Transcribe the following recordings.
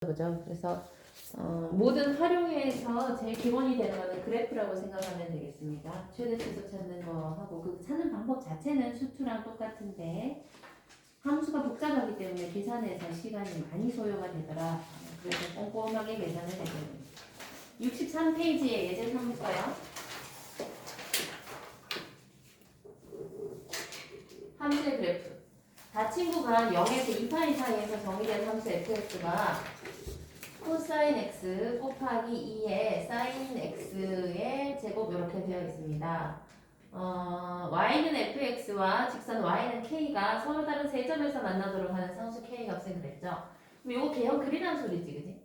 그죠? 그래서 모든 활용에서 제일 기본이 되는 거는 그래프라고 생각하면 되겠습니다. 최대 최소 찾는 거하고 그 찾는 방법 자체는 수투랑 똑같은데 함수가 복잡하기 때문에 계산에서 시간이 많이 소요가 되더라. 그래서 꼼꼼하게 계산을 해야 됩니다. 63페이지에 예제 3 볼까요? 함수의 그래프. 다 친구가 0에서 2파이 사이에서 정의된 함수 fx가 코사인 x 곱하기 2의 사인 x의 제곱 이렇게 되어 있습니다. y는 fx와 직선 y는 k가 서로 다른 세 점에서 만나도록 하는 상수 k 값을 그랬죠. 그럼 이거 개형 그리라는 소리지, 그지?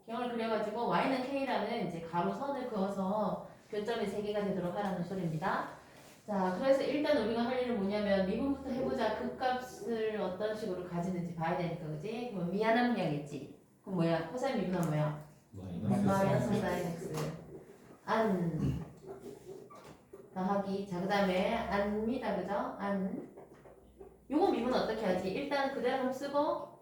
개형을 그려가지고 y는 k라는 이제 가로선을 그어서 교점이 세 개가 되도록 하라는 소리입니다. 자, 그래서 일단 우리가 할 일은 뭐냐면 미분부터 해보자. 극값을 어떤 식으로 가지는지 봐야 되니까, 그지? 그럼 미안한 분야겠지. 그럼 뭐야? 코사인 미분은 뭐야? 마이너스 사인 x 안 더하기. 자, 그 다음에 안입니다, 그죠? 안. 요거 미분 어떻게 하지? 일단 그대로 쓰고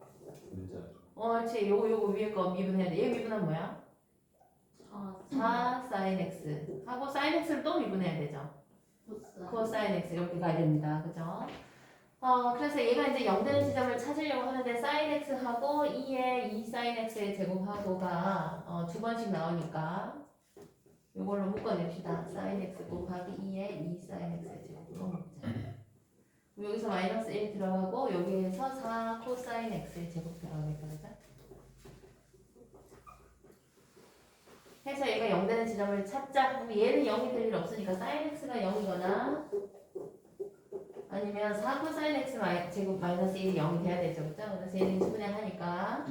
그렇지. 요거 위에 거 미분해야 돼. 얘 미분은 뭐야? 4 사인 x 하고 사인 x를 또 미분해야 되죠. 코사인 x 이렇게 가야 됩니다. 그죠? 그래서 얘가 이제 0 되는 지점을 찾으려고 하는데 사인 x하고 2의 2 사인 x의 제곱하고가 두 번씩 나오니까 이걸로 묶어냅시다. 사인 x 곱하기 2의 2 사인 x의 제곱으로 묶자. 여기서 마이너스 1 들어가고 여기에서 4 코사인 x의 제곱 들어가겠다. 그죠? 해서 얘가 0 되는 지점을 찾자. 그럼 얘는 0이 될 일 없으니까 사인 x가 0이거나 아니면 4 코사인 x 제곱 마이너스 1이 0이 돼야 되죠. 그죠? 그래서 얘는 인수분해하니까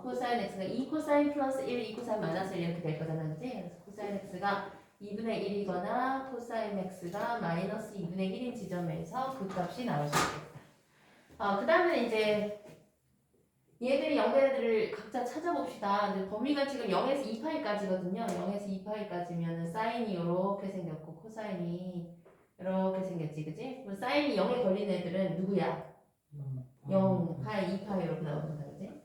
코사인 x가 2 코사인 플러스 1, 2 코사인 마이너스 1 이렇게 될 거잖아. 그지? 그래서 코사인 x가 2분의 1이거나 코사인 x가 마이너스 2분의 1인 지점에서 그 값이 나올 수 있겠다. 그 다음에 이제 얘들이 0 되는 애들을 각자 찾아봅시다. 근데 범위가 지금 0에서 2파이까지거든요. 0에서 2파이까지면 사인이 이렇게 생겼고 코사인이 이렇게 생겼지, 그치? 그럼 사인이 0에 걸린 애들은 누구야? 0, 파이, 2파이 이렇게 나오는다, 그치?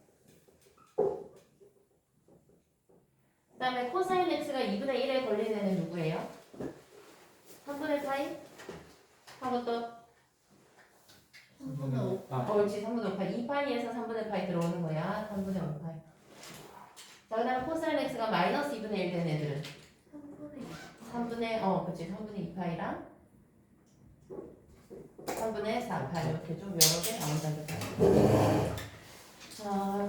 그 다음에 코사인 x가 2분의 1에 걸린 애는 누구예요? 3분의 파이? 하고 또 3분의 5. 그렇지. 3분의 5파이. 2파이에서 3분의 파이 들어오는 거야. 3분의 5파이. 자, 그 다음에 코사인 x가 마이너스 2분의 1 된 애들은 3분의 2파이랑 3분의 4파이 이렇게 좀 여러 개 나온다는 거예요.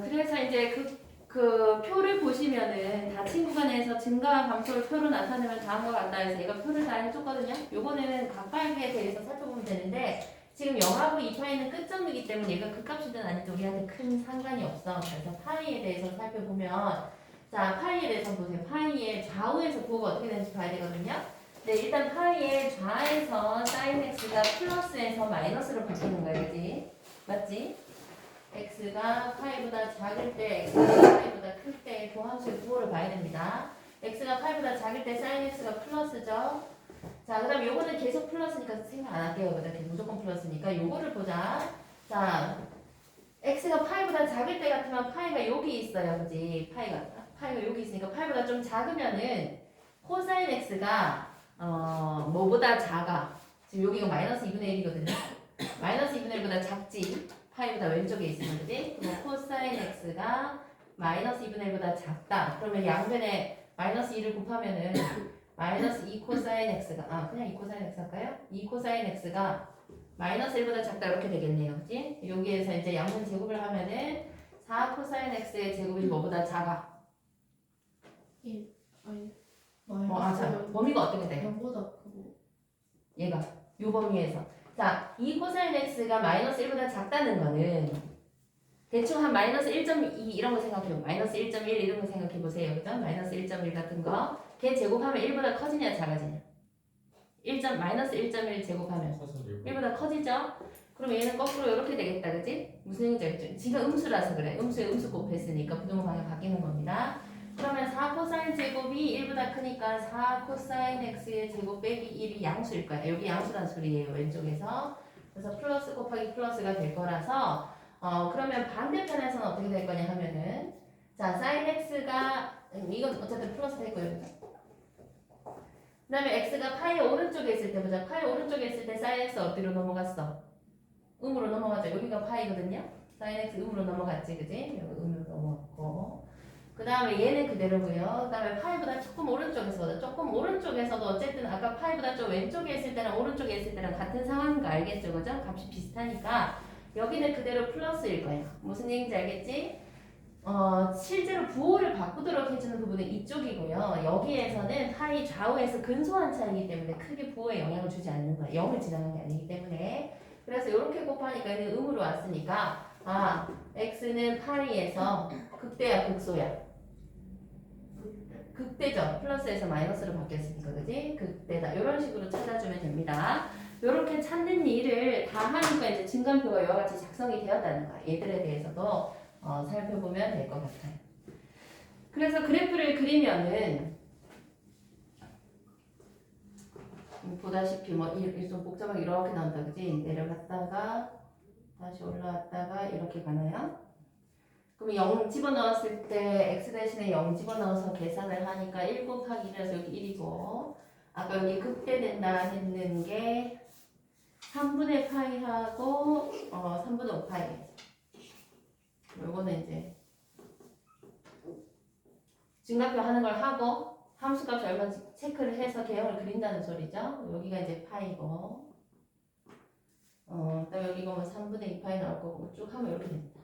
그래서 이제 그 표를 보시면은 다 친구가 내서 증가와 감소를 표로 나타내면 다음과 같다 해서 얘가 표를 다 해줬거든요. 요번에는 각각에 대해서 살펴보면 되는데 지금 0하고 2파이는 끝점이기 때문에 얘가 극값이든 아니든 우리한테 큰 상관이 없어. 그래서 파이에 대해서 살펴보면 자, 파이에 대해서 보세요. 파이의 좌우에서 부호가 어떻게 되는지 봐야 되거든요. 네, 일단 파이의 좌에서 사인 x가 플러스에서 마이너스로 바뀌는 거야, 그지? 맞지? x가 파이보다 작을 때, x가 파이보다 클 때 그 함수의 부호를 봐야 됩니다. x가 파이보다 작을 때 사인 x가 플러스죠. 자, 그 다음 요거는 계속 플러스니까 생각 안 할게요. 그다음에 무조건 플러스니까 요거를 보자. 자, x가 파이보다 작을 때 같으면 파이가 여기 있어요, 그지? 파이가 여기 있으니까 파이보다 좀 작으면은 코사인 x가 뭐보다 작아. 지금 여기가 마이너스 2분의 1이거든요. 마이너스 2분의 1보다 작지. 파이보다 왼쪽에 있으면 그지? 그럼 코사인 x가 마이너스 2분의 1보다 작다. 그러면 양변에 마이너스 2를 곱하면은 마이너스 2 코사인 x가 그냥 2 코사인 x 할까요? 2 코사인 x가 마이너스 1보다 작다 이렇게 되겠네요. 그지? 여기에서 이제 양변 제곱을 하면은 4 코사인 x의 제곱이 뭐보다 작아? 1. 아니. 범위가 어떻게 돼? 0보다 크고. 얘가 요 범위에서 자, 2 코사인 x가 마이너스 1보다 작다는 거는 대충 한 마이너스 1.2 이런 거 생각해요. 마이너스 1.1 이런 거 생각해 보세요. 그죠? 마이너스 1.1 같은 거. 걔 제곱하면 1보다 커지냐 작아지냐? 마이너스 1.1 제곱하면 1보다 커지죠? 그럼 얘는 거꾸로 이렇게 되겠다. 그지? 무슨 얘기인지 알겠죠? 지금 음수라서 그래. 음수에 음수 곱했으니까 부등호 방향 바뀌는 겁니다. 그러면 4 코사인 제곱이 1보다 크니까 4 코사인 x의 제곱 빼기 1이 양수일 거야. 여기 양수란 소리예요. 왼쪽에서. 그래서 플러스 곱하기 플러스가 될 거라서 그러면 반대편에서는 어떻게 될 거냐 하면은 자 sin x가 이건 어쨌든 플러스 될 거예요. 그 다음에 x가 파이 오른쪽에 있을 때 보자. 파이 오른쪽에 있을 때 sin x 어디로 넘어갔어? 음으로 넘어가죠. 여기가 파이거든요. sin x 음으로 넘어갔지, 그지? 여기 음으로 넘어갔고. 그 다음에 얘는 그대로고요. 그 다음에 파이보다 조금 오른쪽에서거든. 조금 오른쪽에서도 어쨌든 아까 파이보다 좀 왼쪽에 있을 때랑 오른쪽에 있을 때랑 같은 상황인 거 알겠죠, 그죠? 값이 비슷하니까 여기는 그대로 플러스일 거예요. 무슨 얘기인지 알겠지? 실제로 부호를 바꾸도록 해주는 부분은 이쪽이고요. 여기에서는 파이 좌우에서 근소한 차이기 때문에 크게 부호에 영향을 주지 않는 거예요. 0을 지나간 게 아니기 때문에. 그래서 이렇게 곱하니까 얘는 음으로 왔으니까 x는 파이에서 극대야 극소야? 극대죠. 플러스에서 마이너스로 바뀌었으니까 그지? 극대다. 이런 식으로 찾아주면 됩니다. 이렇게 찾는 일을 다 하니까 이제 증간표가 이와 같이 작성이 되었다는 거야. 얘들에 대해서도 살펴보면 될 것 같아요. 그래서 그래프를 그리면은 보다시피 좀 복잡하게 이렇게 나온다 그지? 내려갔다가 다시 올라왔다가 이렇게 가나요? 그럼 0 집어넣었을 때 x 대신에 0 집어넣어서 계산을 하니까 1 곱하기 1이라서 여기 1이고 아까 여기 극대된다 했는 게 3분의 파이하고 3분의 5 파이. 요거는 이제 증가표 하는 걸 하고 함수값이 얼마인지 체크를 해서 개형을 그린다는 소리죠. 여기가 이제 파이고 그다음에 여기 보면 3분의 2 파이 나올 거고 쭉 하면 이렇게 됩니다.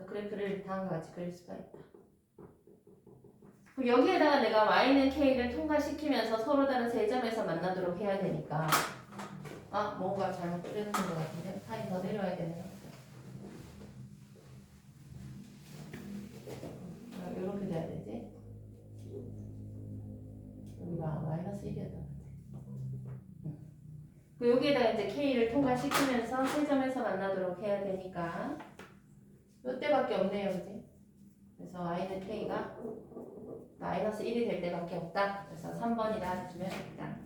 그래프를 다음과 같이 그릴 수가 있다. 그럼 여기에다가 내가 y는 k를 통과시키면서 서로 다른 세 점에서 만나도록 해야 되니까 뭔가 잘못 그려놓은 것 같은데 파이 더 내려와야 되네요. 이렇게 돼야 되지. 여기가 마이너스 1이었던 것 같아. 여기에다가 이제 k를 통과시키면서 세 점에서 만나도록 해야 되니까 이때밖에 없네요, 그지? 그래서 y는 k가 마이너스 1이 될 때밖에 없다. 그래서 3번이라 해주면 됩니다.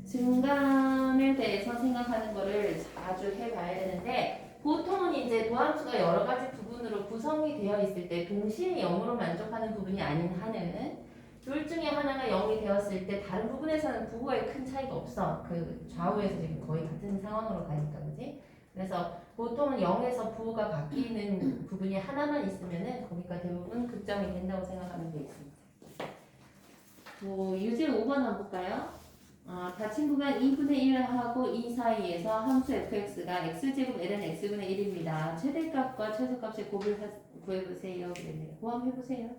증감에 대해서 생각하는 거를 자주 해봐야 되는데 보통은 이제 도함수가 여러 가지 부분으로 구성이 되어 있을 때 동시에 0으로 만족하는 부분이 아닌 한은 둘 중에 하나가 0이 되었을 때 다른 부분에서는 부호에 큰 차이가 없어. 그 좌우에서 지금 거의 같은 상황으로 가니까, 그지? 그래서 보통은 0에서 부호가 바뀌는 부분이 하나만 있으면은 거기가 대부분 극점이 된다고 생각하면 되겠습니다. 유제 5번 한번 볼까요? 닫힌 구간 2분의 1하고 2 사이에서 함수 fx가 x제곱 ln x분의 1입니다. 최대값과 최소값의 곱을 구해보세요. 그랬네요. 고함 해보세요.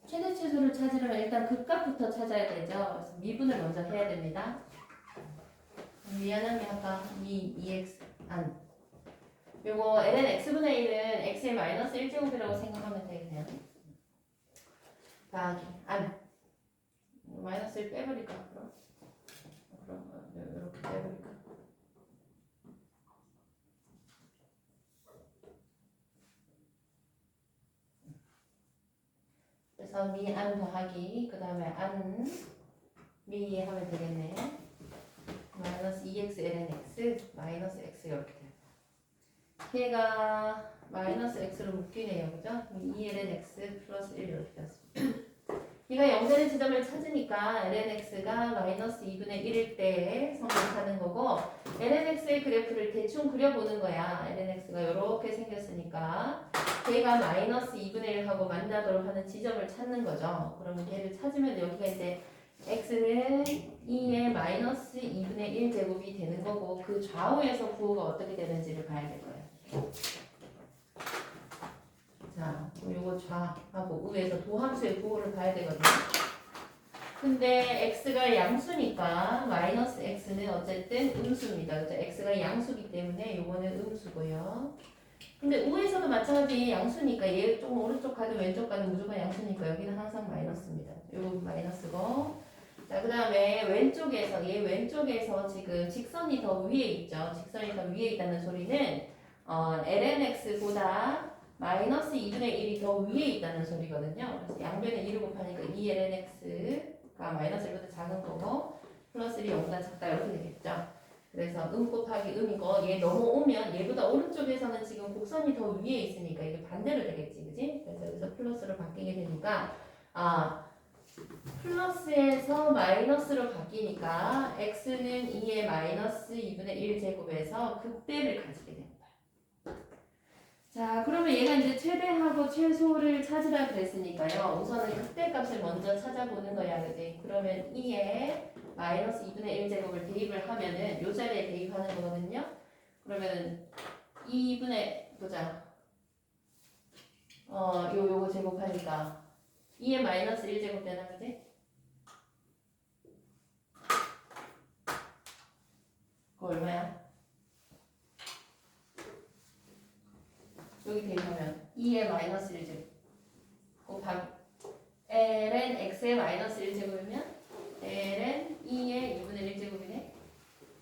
최대 최소를 찾으려면 일단 극값부터 찾아야 되죠. 그래서 미분을 먼저 해야 됩니다. 미안하면 아까 미 2x 요거 ln x분의 1은 x의 마이너스 1제곱이라고 생각하면 되겠네요. 더하기 마이너스 1 빼버릴까 그럼 이렇게 빼버릴까. 그래서 미안 더하기 그 다음에 미 하면 되겠네. 마이너스 2x ln x 마이너스 x 이렇게 돼요. 걔가 마이너스 x로 묶이네요, 그죠? 2ln x 플러스 1 이렇게 되었습니다. 얘가 0되는 지점을 찾으니까 ln x가 마이너스 2분의 1일 때 성립하는 거고 ln x의 그래프를 대충 그려보는 거야. ln x가 이렇게 생겼으니까 걔가 마이너스 2분의 1하고 만나도록 하는 지점을 찾는 거죠. 그러면 얘를 찾으면 여기가 이제 x는 2의 마이너스 2분의 1 제곱이 되는 거고 그 좌우에서 부호가 어떻게 되는지를 봐야 될 거예요. 자, 요거 좌하고 우에서 도함수의 부호를 봐야 되거든요. 근데 x가 양수니까 마이너스 x는 어쨌든 음수입니다. 그죠? x가 양수기 때문에 요거는 음수고요. 근데 우에서도 마찬가지 양수니까 얘 조금 오른쪽 가든 왼쪽 가든 무조건 양수니까 여기는 항상 마이너스입니다. 요거 마이너스고. 자, 그 다음에 왼쪽에서 얘 왼쪽에서 지금 직선이 더 위에 있죠. 직선이 더 위에 있다는 소리는 lnx보다 마이너스 2분의 1이 더 위에 있다는 소리거든요. 그래서 양변에 2를 곱하니까 2lnx가 마이너스 1보다 작은 거고 플러스 1이 0보다 작다 이렇게 되겠죠. 그래서 곱하기 음이고 얘 넘어오면 얘보다 오른쪽에서는 지금 곡선이 더 위에 있으니까 이게 반대로 되겠지, 그지? 그래서 여기서 플러스로 바뀌게 되니까 플러스에서 마이너스로 바뀌니까 x는 2의 마이너스 2분의 1 제곱에서 극대를 가지게 됩니다. 자, 그러면 얘가 이제 최대하고 최소를 찾으라 그랬으니까요. 우선은 극대값을 먼저 찾아보는 거야, 그지? 그러면 2에 마이너스 2분의 1 제곱을 대입을 하면은 요 자리에 대입하는 거거든요. 그러면 2분의 보자. 요거 제곱하니까 2에 마이너스 1 제곱 되나, 그지? 그거 얼마야? 여기 대입하면 2에 마이너스 1 제곱 곱하기 ln x의 마이너스 1 제곱이면 ln 2의 2분의 1 제곱이네.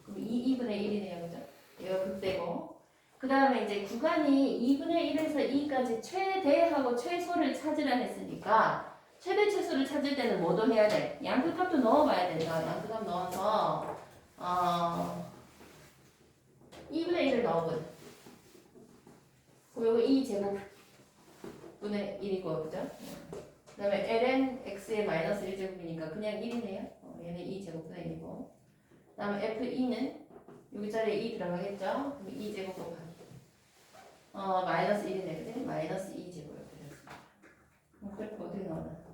그럼 2분의 1이네요, 그죠? 얘가 극대고. 그 다음에 이제 구간이 2분의 1에서 2까지 최대하고 최소를 찾으라 했으니까 최대 최소를 찾을 때는 뭐도 해야 돼? 양극값도 넣어봐야 된다. 양극값 넣어서 2분의 1을 넣어보자. 그럼 여기 2제곱 분의 1이고, 그죠? 그 다음에 ln x의 마이너스 1제곱이니까 그냥 1이네요. 얘는 2제곱분의 1이고. 그 다음에 f2는 여기 자리에 2 들어가겠죠? 그럼 2제곱 곱하기 마이너스 1이네, 그지? 마이너스 2제곱 이렇게 됐습니다. 그래프 어떻게 나오나? 이거요.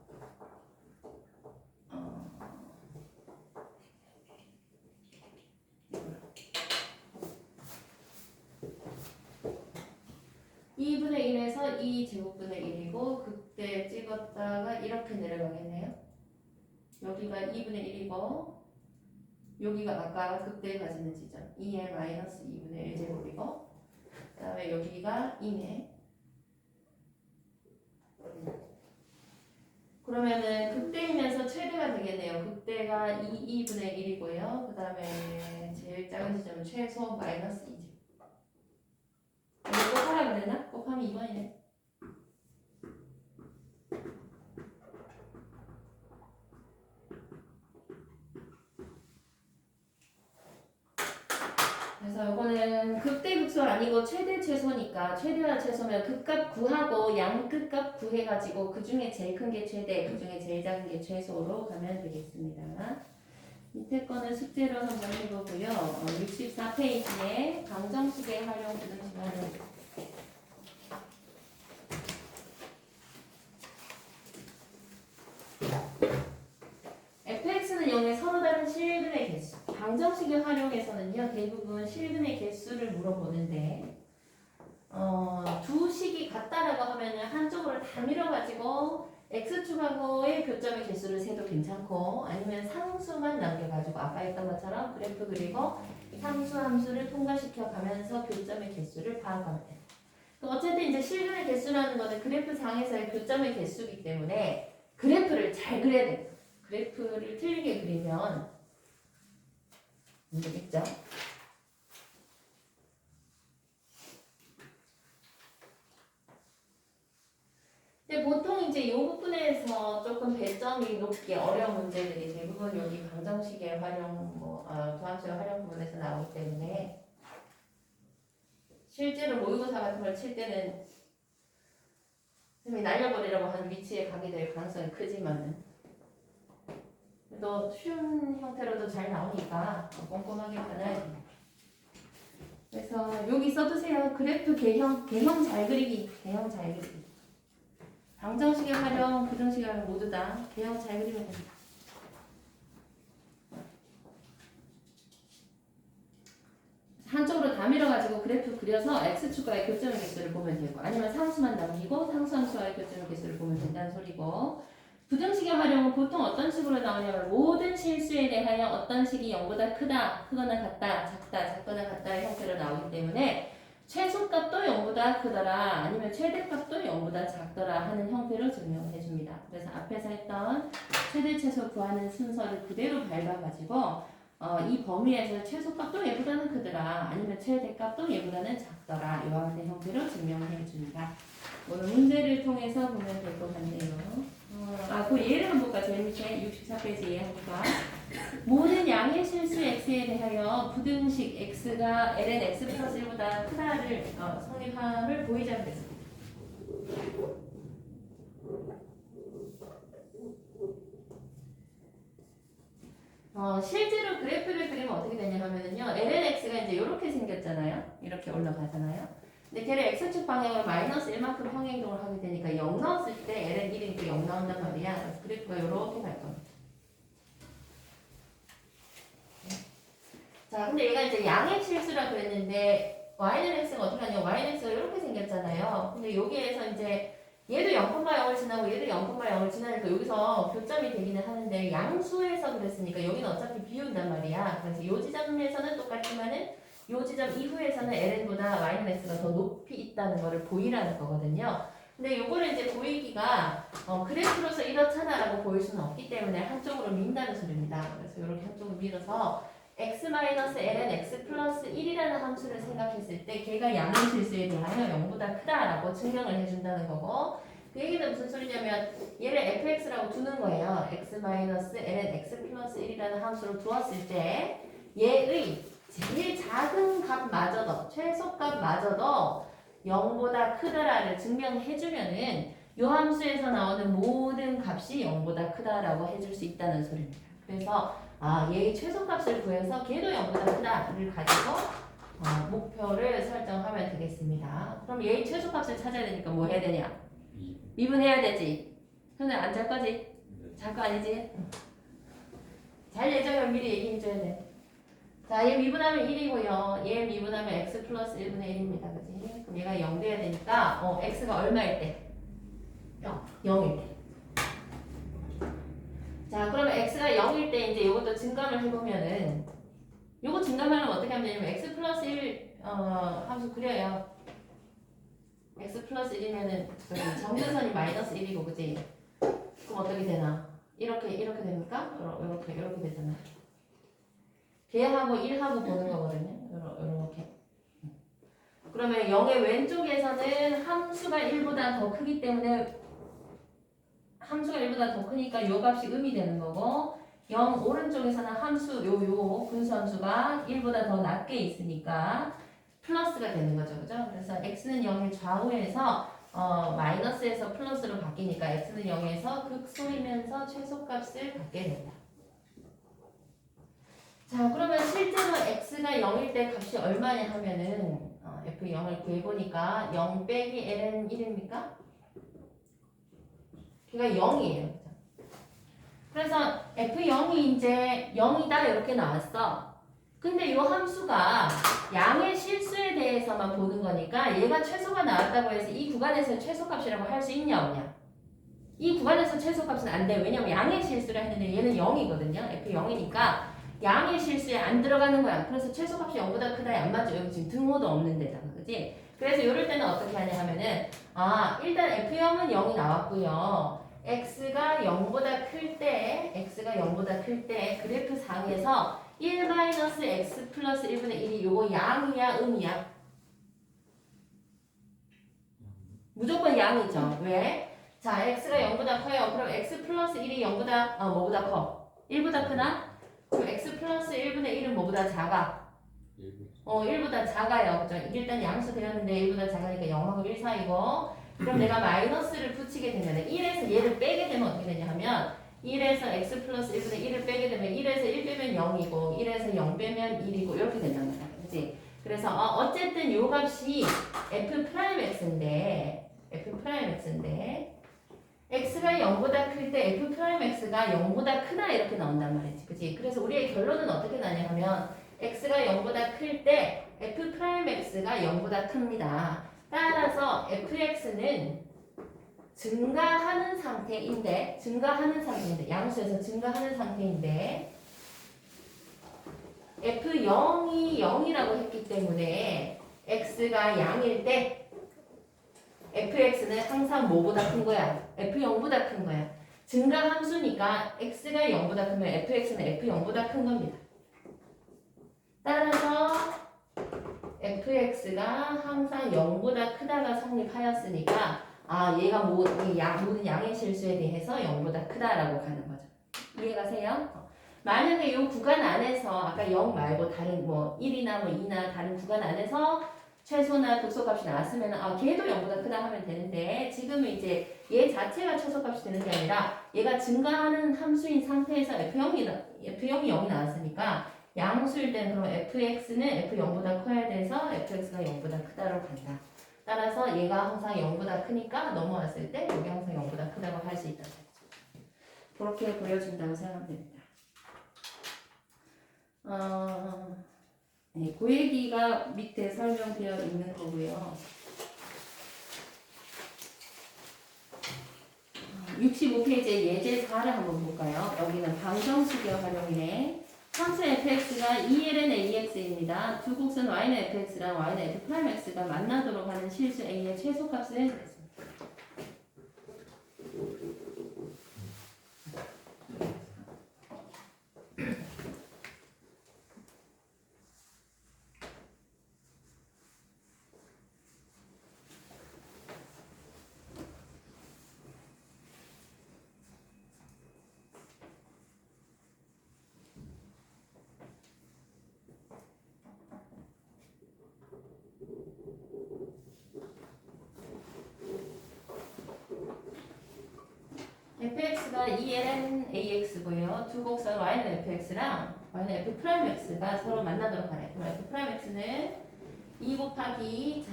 2분의 1에서 2제곱분의 1이고 그때 찍었다가 이렇게 내려가겠네요. 여기가 2분의 1이고 여기가 아까 그때 가지는 지점 2의 마이너스 2분의 1제곱이고 그 다음에 여기가 2네. 그러면은 극대이면서 최대가 되겠네요. 극대가 2분의 1이고요. 그 다음에 제일 작은 지점은 최소 마이너스 2제곱. 이거 곱하라 그랬나? 곱하면 2번이네. 그래서 이거는 극대극소 아니고 최대 최소니까 최대와 최소면 극값 구하고 양극값 구해가지고 그 중에 제일 큰 게 최대, 그 중에 제일 작은 게 최소로 가면 되겠습니다. 밑에 거는 숙제로 한번 해보고요. 64페이지에 방정식의 활용 부등식 활용. fx는 0의 서로 다른 실근의 개수. 방정식을 활용해서는요 대부분 실근의 개수를 물어보는데 두 식이 같다라고 하면은 한쪽으로 다 밀어가지고 x축하고의 교점의 개수를 세도 괜찮고 아니면 상수만 남겨가지고 아까 했던 것처럼 그래프 그리고 상수 함수를 통과시켜 가면서 교점의 개수를 파악하면 돼요. 어쨌든 이제 실근의 개수라는 거는 그래프 상에서의 교점의 개수이기 때문에 그래프를 잘 그려야 돼요. 그래프를 틀리게 그리면 안 되겠죠? 근데 보통 이제 이 부분에서 조금 배점이 높기 어려운 문제들이 대부분 여기 방정식의 활용, 도함수의 활용 부분에서 나오기 때문에 실제로 모의고사 같은 걸 칠 때는 선생님이 날려버리려고 하는 위치에 가게 될 가능성이 크지만은 또 쉬운 형태로도 잘 나오니까 꼼꼼하게 받아야 됩니다. 그래서 여기 써두세요. 그래프 개형 잘 그리기, 개형 잘 그리기. 방정식의 활용, 부정식의 활용 모두 다 개형 잘 그리면 됩니다. 한쪽으로 다 밀어가지고 그래프 그려서 x축과의 교점의 개수를 보면 되고 아니면 상수만 남기고 상수함수와의 교점의 개수를 보면 된다는 소리고 부등식의 활용은 보통 어떤 식으로 나오냐면 모든 실수에 대하여 어떤 식이 0보다 크다, 크거나 같다, 작다, 작거나 같다의 형태로 나오기 때문에 최소값도 0보다 크더라 아니면 최대값도 0보다 작더라 하는 형태로 증명해 줍니다. 그래서 앞에서 했던 최대 최소 구하는 순서를 그대로 밟아가지고 이 범위에서 최소값도 얘보다는 크더라 아니면 최대값도 얘보다는 작더라 이와 같은 형태로 증명해 줍니다. 오늘 문제를 통해서 보면 될 것 같네요. 그 예를 한번 볼까? 제일 밑에 64페이지 예 해볼까? 모든 양의 실수 x에 대하여 부등식 x가 ln x 플러스 1보다 크다를 성립함을 보이자면 됐습니다. 실제로 그래프를 그리면 어떻게 되냐 하면은요, ln x가 이제 이렇게 생겼잖아요. 이렇게 올라가잖아요. 근데 걔를 x축 방향으로 마이너스 1만큼 평행이동을 하게 되니까 0 넣었을 때 ln 1이니까 0 나온단 말이야. 그래서 그래프가 이렇게 갈 겁니다. 자, 근데 얘가 이제 양의 실수라 그랬는데 y는 x가 어떻게 하냐? y는 x가 이렇게 생겼잖아요. 근데 여기에서 이제 얘도 0,0을 지나고 얘도 0,0을 지나니까 여기서 교점이 되기는 하는데 양수에서 그랬으니까 여기는 어차피 비운단 말이야. 그래서 이 지점에서는 똑같지만은 이 지점 이후에서는 ln보다 y는 x가 더 높이 있다는 거를 보이라는 거거든요. 근데 요거를 이제 보이기가 그래프로서 이렇잖아라고 보일 수는 없기 때문에 한쪽으로 민다는 소리입니다. 그래서 이렇게 한쪽으로 밀어서 x-ln x 플러스 1이라는 함수를 생각했을 때 걔가 양의 실수에 대하여 0보다 크다라고 증명을 해준다는 거고 그 얘기는 무슨 소리냐면 얘를 fx라고 두는 거예요. x-ln x 플러스 1이라는 함수를 두었을 때 얘의 제일 작은 값마저도 최소값마저도 0보다 크다라를 증명해주면은 이 함수에서 나오는 모든 값이 0보다 크다라고 해줄 수 있다는 소리입니다. 그래서 얘의 최소값을 구해서 걔도 0보다 크다를 가지고 목표를 설정하면 되겠습니다. 그럼 얘의 최소값을 찾아야 되니까 뭐 해야 되냐? 미분해야 되지. 현우 안 잘 거지? 잘 거 아니지? 잘 예정하면 미리 얘기해줘야 돼. 자, 얘 미분하면 1이고요. 얘 미분하면 x 플러스 1분의 1입니다. 그치? 그럼 얘가 0 돼야 되니까 x가 얼마일 때? 0일 때. 자, 그러면 x가 0일 때 이제 이것도 증감을 해보면은 요거 증감하려면 어떻게 하면 되냐면 x 플러스 1 함수 그려요. x 플러스 1이면은 정근선이 마이너스 1이고 그지? 그럼 어떻게 되나? 이렇게 됩니까? 이렇게 되잖아. 걔하고 1하고 보는 거거든요. 이렇게. 그러면 0의 왼쪽에서는 함수가 1보다 더 크기 때문에 함수가 1보다 더 크니까 요 값이 음이 되는 거고 0 오른쪽에서는 함수 요 분수함수가 1보다 더 낮게 있으니까 플러스가 되는 거죠. 그죠? 그래서 x는 0의 좌우에서 마이너스에서 플러스로 바뀌니까 x는 0에서 극소이면서 최소값을 갖게 된다. 자, 그러면 실제로 x가 0일 때 값이 얼마냐 하면은 f0을 구해보니까 0 빼기 ln 1입니까? 걔가 0이에요. 그래서 f0이 이제 0이다 이렇게 나왔어. 근데 이 함수가 양의 실수에 대해서만 보는 거니까 얘가 최소가 나왔다고 해서 이 구간에서 최소값이라고 할 수 있냐 없냐? 이 구간에서 최소값은 안 돼요. 왜냐면 양의 실수를 했는데 얘는 0이거든요. f0이니까 양의 실수에 안 들어가는 거야. 그래서 최소값이 0보다 크다에 안 맞죠. 여기 지금 등호도 없는 데다가. 그지? 그래서 이럴 때는 어떻게 하냐 하면은 일단 f0은 0이 나왔고요. x가 0보다 클 때 그래프 상에서 1-x 플러스 1분의 1이 요거 양이야 음이야? 무조건 양이죠. 왜? 자, x가 0보다 커요. 그럼 x 플러스 1이 0보다 뭐보다 커? 1보다 크나? 그럼 x 플러스 1분의 1은 뭐보다 작아? 1보다 작아요. 그죠? 일단 양수 되었는데 1보다 작으니까 0하고 1 사이고 그럼 내가 마이너스를 붙이게 되면 1에서 얘를 빼게 되면 어떻게 되냐 하면 1에서 x 플러스 1분의 1을 빼게 되면 1에서 1 빼면 0이고 1에서 0 빼면 1이고 이렇게 된단 말이야. 그치? 그래서 어쨌든 요 값이 f'x인데 x가 0보다 클 때 f'x가 0보다 크다 이렇게 나온단 말이지. 그치? 그래서 우리의 결론은 어떻게 나냐 하면 x가 0보다 클 때 f'x가 0보다 큽니다. 따라서 fx는 증가하는 상태인데 양수에서 증가하는 상태인데 F0이 0이라고 했기 때문에 x가 양일 때 fx는 항상 뭐보다 큰 거야? f0보다 큰 거야. 증가 함수니까 x가 0보다 크면 fx는 f0보다 큰 겁니다. 따라서 fx가 항상 0보다 크다가 성립하였으니까 얘가 모든 양의 실수에 대해서 0보다 크다라고 가는 거죠. 이해가세요? 만약에 이 구간 안에서 아까 0 말고 다른 1이나 2나 다른 구간 안에서 최소나 극소값이 나왔으면 걔도 0보다 크다 하면 되는데 지금은 이제 얘 자체가 최소값이 되는 게 아니라 얘가 증가하는 함수인 상태에서 F0이 0이 나왔으니까 양수일 때는 그럼 fx는 f0보다 커야 돼서 fx가 0보다 크다고 간다. 따라서 얘가 항상 0보다 크니까 넘어왔을 때 여기 항상 0보다 크다고 할 수 있다. 그렇게 보여준다고 생각하면 됩니다. 네, 그 얘기가 밑에 설명되어 있는 거고요. 65페이지에 예제 4를 한번 볼까요? 여기는 방정식의 활용이네. 함수 fx가 2ln ax입니다. 두 곡선 y는 fx랑 y는 f'x가 만나도록 하는 실수 a의 최소값을 해주겠습니다. fx가 2ln ax고요. 두 곡선 y는 fx랑 y는 f'x가 서로 만나도록 하네. 그럼 f'x는 2 곱하기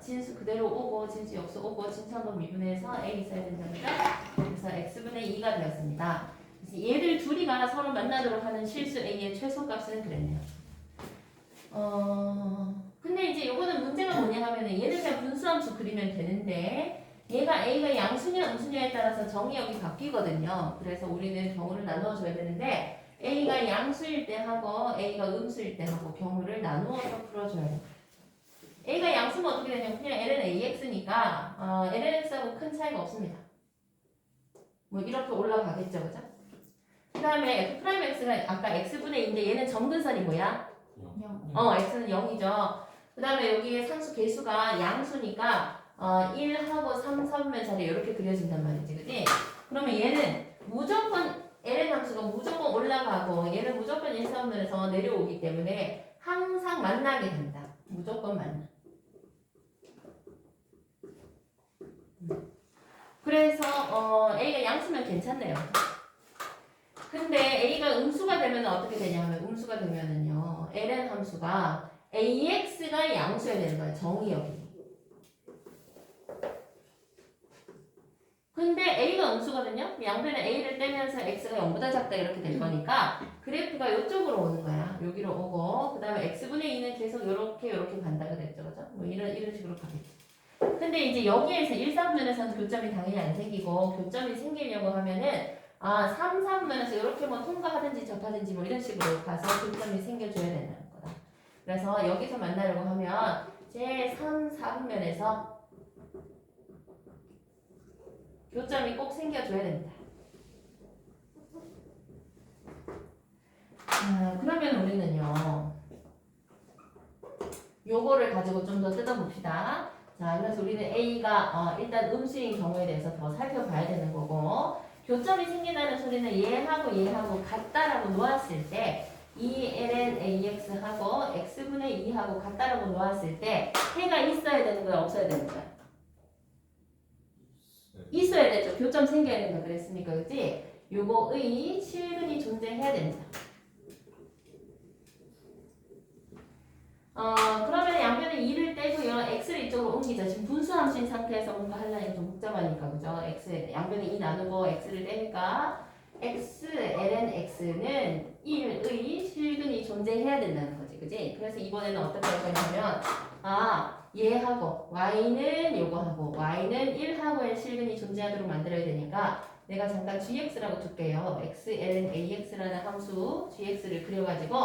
진수 그대로 오고 진수 역수 오고 진수 한번 미분해서 a 있어야 된답니다. 그래서 x분의 2가 되었습니다. 그래서 얘들 둘이가 서로 만나도록 하는 실수 a의 최소값은 그랬네요. 근데 이제 요거는 문제가 뭐냐 하면은 얘를 그냥 분수함수 그리면 되는데 얘가 a가 양수냐 음수냐에 따라서 정의역이 바뀌거든요. 그래서 우리는 경우를 나누어줘야 되는데 a가 양수일 때 하고 a가 음수일 때 하고 경우를 나누어서 풀어줘야 돼요. a가 양수면 어떻게 되냐면 그냥 ln ax니까 ln x하고 큰 차이가 없습니다. 뭐 이렇게 올라가겠죠, 그죠? 그 다음에 f'x가 아까 x분의 2인데 얘는 점근선이 뭐야? 0. x는 0이죠. 그 다음에 여기에 상수 개수가 양수니까 1하고 3, 3면 자리 이렇게 그려진단 말이지, 그지? 그러면 얘는 무조건 ln 함수가 무조건 올라가고 얘는 무조건 1, 3면에서 내려오기 때문에 항상 만나게 된다. 무조건 만나. 그래서 a가 양수면 괜찮네요. 근데 a가 음수가 되면 어떻게 되냐면 음수가 되면은요 ln 함수가 ax가 양수여야 되는 거예요. 정의역이. 근데 a가 음수거든요. 양변에 a를 떼면서 x가 0보다 작다 이렇게 될 거니까 그래프가 이쪽으로 오는 거야. 여기로 오고 그 다음에 x분의 2는 계속 이렇게 간다 그랬죠, 그죠? 뭐 이런 식으로 가겠지. 근데 이제 여기에서 1, 3면에서는 교점이 당연히 안 생기고 교점이 생기려고 하면은 3, 3면에서 이렇게 뭐 통과하든지 접하든지 뭐 이런 식으로 가서 교점이 생겨줘야 된다는 거다. 그래서 여기서 만나려고 하면 제 3, 4면에서 교점이 꼭 생겨줘야 됩니다. 그러면 우리는요 요거를 가지고 좀 더 뜯어봅시다. 자, 그래서 우리는 A가 일단 음수인 경우에 대해서 더 살펴봐야 되는 거고 교점이 생긴다는 소리는 얘하고 같다라고 놓았을 때 2ln ax하고 x분의 2하고 같다라고 놓았을 때 해가 있어야 되는 거야 없어야 되는 거야? 있어야 되죠. 교점 생겨야 된다 그랬으니까 그치? 요거의 실근이 존재해야 됩니다. 그러면 양변에 2를 떼고요. x를 이쪽으로 옮기죠. 지금 분수함수인 상태에서 뭔가 하려니까 좀 복잡하니까 그죠? x 양변에 2 나누고 x를 떼니까 x ln x는 1의 실근이 존재해야 된다는 거지. 그지? 그래서 이번에는 어떻게 할 거냐면 얘하고 y는 요거하고 y는 1하고의 실근이 존재하도록 만들어야 되니까 내가 잠깐 gx라고 둘게요. xln ax라는 함수 gx를 그려가지고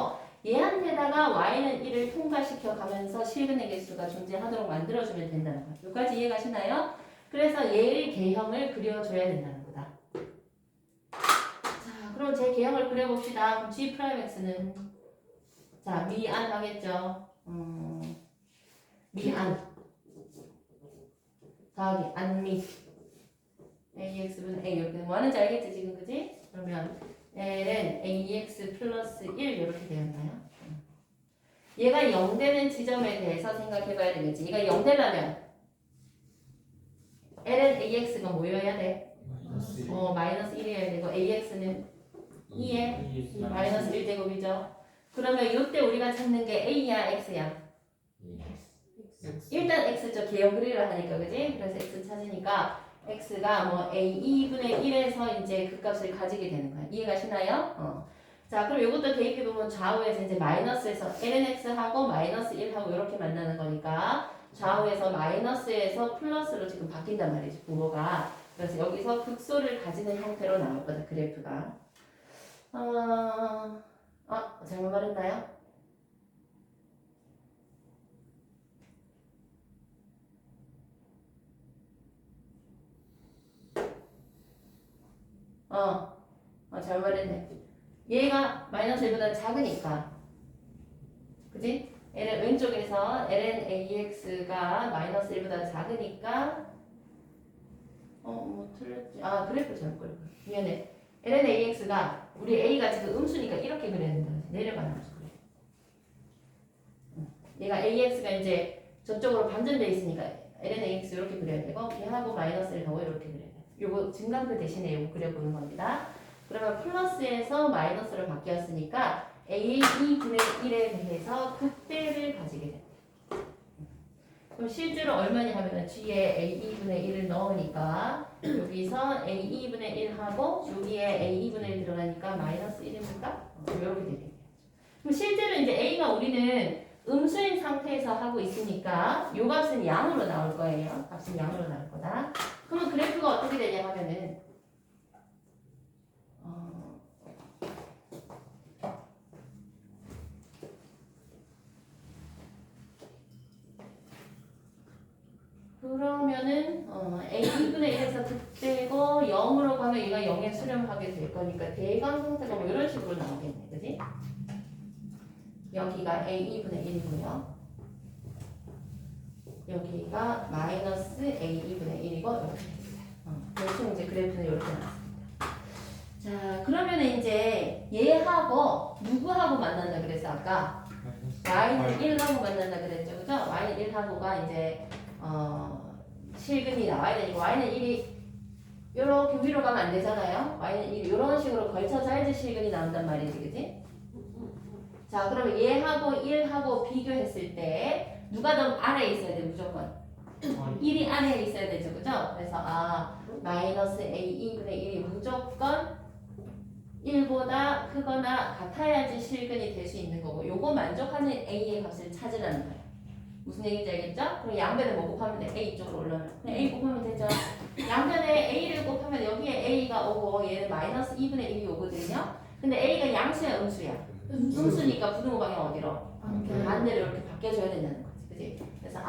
얘한테다가 y는 1을 통과시켜 가면서 실근의 개수가 존재하도록 만들어주면 된다는 거예요. 여기까지 이해가시나요? 그래서 얘의 개형을 그려줘야 된다는 거다. 자, 그럼 제 개형을 그려봅시다. 그럼 g'x는 자, 미안 하겠죠? 미안 더하기 안미 ax분의 a 이렇게 뭐 하는지 알겠지 지금 그지? 그러면 ln ax 플러스 1 이렇게 되었나요? 얘가 0 되는 지점에 대해서 생각해 봐야 되겠지. 얘가 0 되려면 ln ax가 뭐여야 돼? 마이너스 1이어야 되고 ax는 2에 마이너스 1제곱이죠. 그러면 이때 우리가 찾는 게 a야 x야? 일단 x죠. 개형 그리려 하니까 그지? 그래서 x 찾으니까 x가 뭐 a2분의 1에서 이제 그 값을 가지게 되는 거야. 이해가시나요? 자, 그럼 이것도 대입해보면 좌우에서 이제 마이너스에서 lnx하고 마이너스 1하고 이렇게 만나는 거니까 좌우에서 마이너스에서 플러스로 지금 바뀐단 말이지, 부호가. 그래서 여기서 극소를 가지는 형태로 나올 거다, 그래프가. 잘못 말했나요? 잘못 말했네. 얘가 마이너스 1보다 작으니까. 그지? ln 왼쪽에서 ln ax가 마이너스 1보다 작으니까 뭐 틀렸지? 그래프 잘못 그렸구나. 미안해. ln ax가 우리 a가 지금 음수니까 이렇게 그려야 된다. 내려가면서 그래. 얘가 ax가 이제 저쪽으로 반전돼 있으니까 ln ax 이렇게 그려야 되고 걔하고 마이너스 1 하고 이렇게 그려야 돼. 요거 증강표 대신에 요거 그려보는 겁니다. 그러면 플러스에서 마이너스로 바뀌었으니까 a2분의 1에 대해서 극대를 가지게 됩니다. 그럼 실제로 얼마냐 하면은 g에 a2분의 1을 넣으니까 여기서 a2분의 1하고 여기에 a2분의 1 들어가니까 마이너스 1입니까? 이렇게 되겠네요. 그럼 실제로 이제 a가 우리는 음수인 상태에서 하고 있으니까 요 값은 양으로 나올 거예요. 값은 양으로 나올 거다. 그러면 그래프가 어떻게 되냐 하면은 그러면은 a2분의 1에서 극대고 0으로 가면 얘가 0에 수렴하게 될 거니까 대강 상태가 뭐 이런 식으로 나오겠네. 그지? 여기가 a2분의 1이고요. 여기가 마이너스 a2분의 1이고 이렇게 됩니다. 대충 이제 그래프는 이렇게 나왔습니다. 자, 그러면 이제 얘하고 누구하고 만난다 그랬어 아까? y는 1하고 만난다 그랬죠, 그죠? y는 1하고가 이제 실근이 나와야 되니까 y는 1이 이렇게 위로 가면 안 되잖아요. y는 1이 이런 식으로 걸쳐져야지 실근이 나온단 말이지, 그지? 자, 그러면 얘하고 1하고 비교했을 때 누가 더 아래에 있어야 돼, 무조건? 1이 아래에 있어야 되죠, 그죠? 그래서 마이너스 a2분의 1이 무조건 1보다 크거나 같아야지 실근이 될 수 있는 거고 요거 만족하는 a의 값을 찾으라는 거예요. 무슨 얘기인지 알겠죠? 그럼 양변에 뭐 곱하면 돼? a 쪽으로 올라오면 그냥 a 곱하면 되죠. 양변에 a를 곱하면 여기에 a가 오고 얘는 마이너스 2분의 1이 오거든요. 근데 a가 양수야 음수야? 음수니까 부등호 방향 어디로? 반대로 이렇게 바뀌어줘야 된다는 거지, 그지? 그래서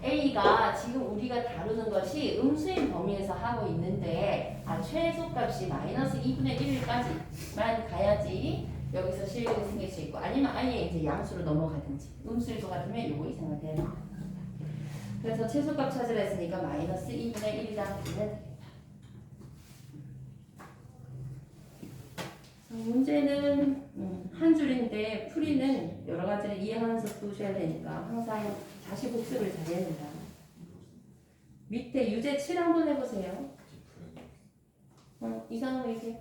a가 지금 우리가 다루는 것이 음수인 범위에서 하고 있는데 최소값이 마이너스 2분의 1까지만 가야지 여기서 실근이 생길 수 있고 아니면 아예 이제 양수로 넘어가든지 음수일 것 같으면 요거 이상은 돼야 된다. 그래서 최소값 찾으라 했으니까 마이너스 2분의 1이라는 되겠다. 문제는 한 줄인데 풀이는 여러 가지를 이해하면서 푸셔야 되니까 항상 다시 복습을 잘 해야 된다. 밑에 유제 7 한번 해보세요. 이상한 얘기.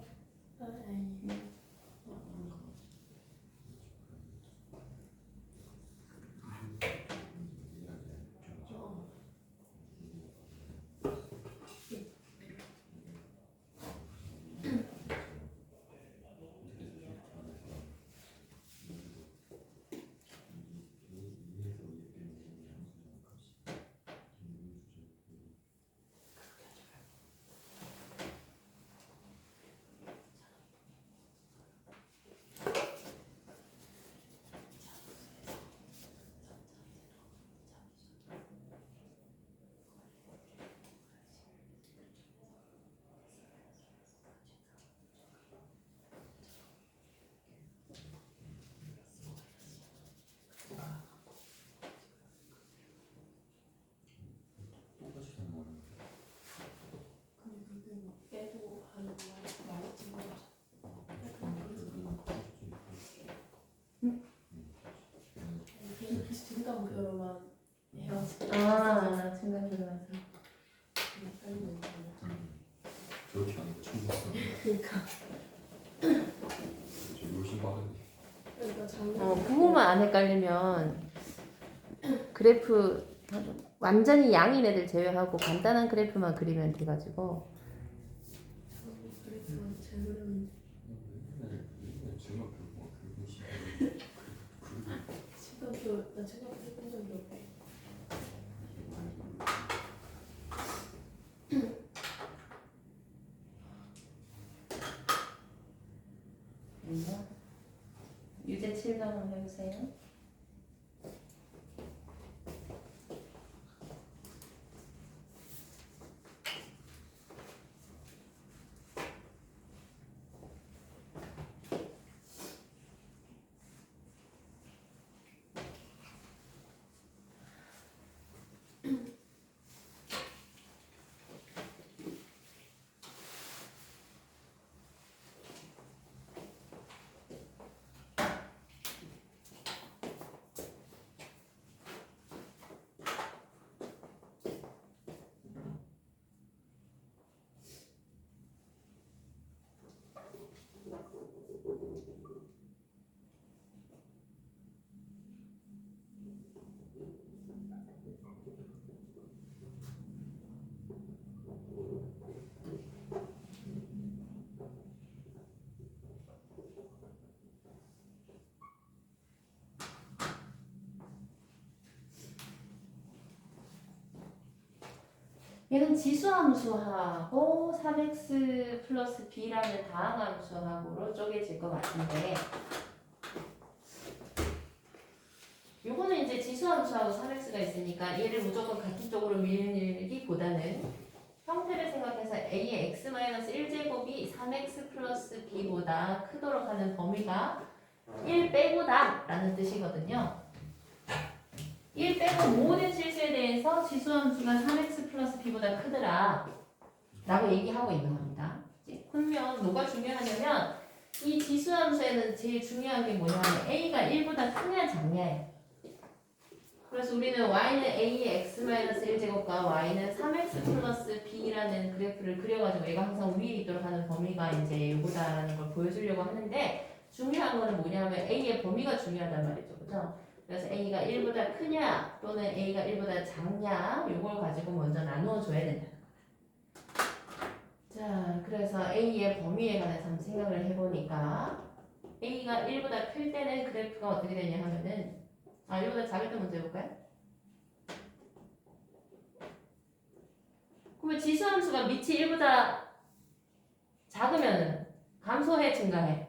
그러니까 요시 빠르네. 그러니까 장난. 부호만 안 헷갈리면 그래프 완전히 양인 애들 제외하고 간단한 그래프만 그리면 돼가지고 그래프가 제대로는 맨날 중학교 뭐 그런 식 생각도 나 생각도 해본 적이 없어. 유제 7번 한번 해보세요. 얘는 지수함수하고 3x 플러스 b라는 다항함수하고로 쪼개질 것 같은데 요거는 이제 지수함수하고 3x가 있으니까 얘를 무조건 같은 쪽으로 밀기보다는 형태를 생각해서 a의 x-1제곱이 3x 플러스 b보다 크도록 하는 범위가 1 빼고다 라는 뜻이거든요. 1 빼고 모든 실수에 대해서 지수함수가 3x 플러스 b보다 크더라 라고 얘기하고 있는 겁니다. 그러면 뭐가 중요하냐면 이 지수함수에는 제일 중요한 게 뭐냐면 a가 1보다 크냐 작냐예요. 그래서 우리는 y는 a의 x-1제곱과 y는 3x 플러스 b라는 그래프를 그려가지고 얘가 항상 위에 있도록 하는 범위가 이제 요거다라는 걸 보여주려고 하는데 중요한 거는 뭐냐면 a의 범위가 중요하단 말이죠. 그죠? 그래서 a가 1보다 크냐 또는 a가 1보다 작냐 요걸 가지고 먼저 나누어 줘야 된다는 거다. 자, 그래서 a의 범위에 관해서 한번 생각을 해보니까 a가 1보다 클 때는 그래프가 어떻게 되냐 하면은 1보다 작을 때 먼저 해볼까요? 그러면 지수함수가 밑이 1보다 작으면은 감소해 증가해?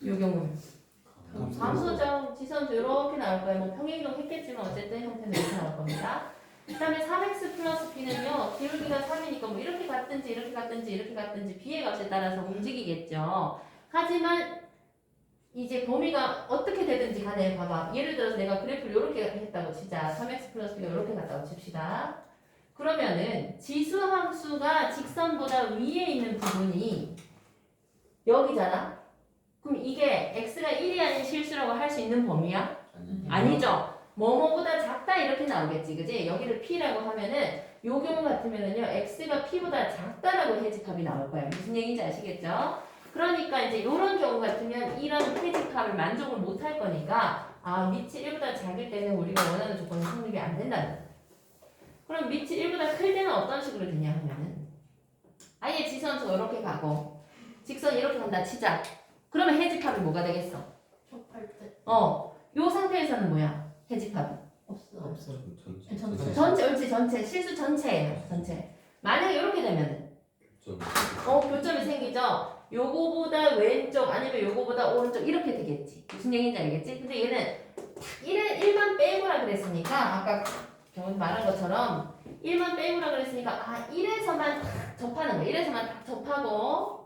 요 경우는 감소죠. 지수함수 이렇게 나올 거예요. 뭐 평행이동 했겠지만 어쨌든 형태는 이렇게 나올 겁니다. 그 다음에 3x 플러스 b는요. 기울기가 3이니까 뭐 이렇게 갔든지 이렇게 갔든지 이렇게 갔든지 b의 값에 따라서 움직이겠죠. 하지만 이제 범위가 어떻게 되든지 간에 봐봐. 예를 들어서 내가 그래프를 이렇게 했다고 치자. 3x 플러스 b가 이렇게 갔다고 칩시다. 그러면은 지수함수가 직선보다 위에 있는 부분이 여기잖아. 그럼 이게 x가 1이 아닌 실수라고 할 수 있는 범위야? 아니죠. 뭐뭐보다 작다 이렇게 나오겠지. 그지? 여기를 p라고 하면은 요 경우 같으면은요. x가 p보다 작다라고 해집합이 나올 거야. 무슨 얘기인지 아시겠죠? 그러니까 이제 요런 경우 같으면 이런 해집합을 만족을 못 할 거니까 밑이 1보다 작을 때는 우리가 원하는 조건이 성립이 안 된다는 거야. 그럼 밑이 1보다 클 때는 어떤 식으로 되냐 하면은 아예 지수함수가 이렇게 가고 직선이 이렇게 간다 치자. 그러면 해집합이 뭐가 되겠어? 접할 때 요 상태에서는 뭐야? 해집합이 없어. 전체 옳지 전체 실수 전체예요 전체. 만약에 이렇게 되면은 교점이 생기죠. 요거보다 왼쪽 아니면 요거보다 오른쪽 이렇게 되겠지. 무슨 얘기인지 알겠지? 근데 얘는 1만 빼고라 그랬으니까 아까 경훈이 말한 것처럼 1만 빼고라 그랬으니까 1에서만 딱 접하는 거야. 1에서만 딱 접하고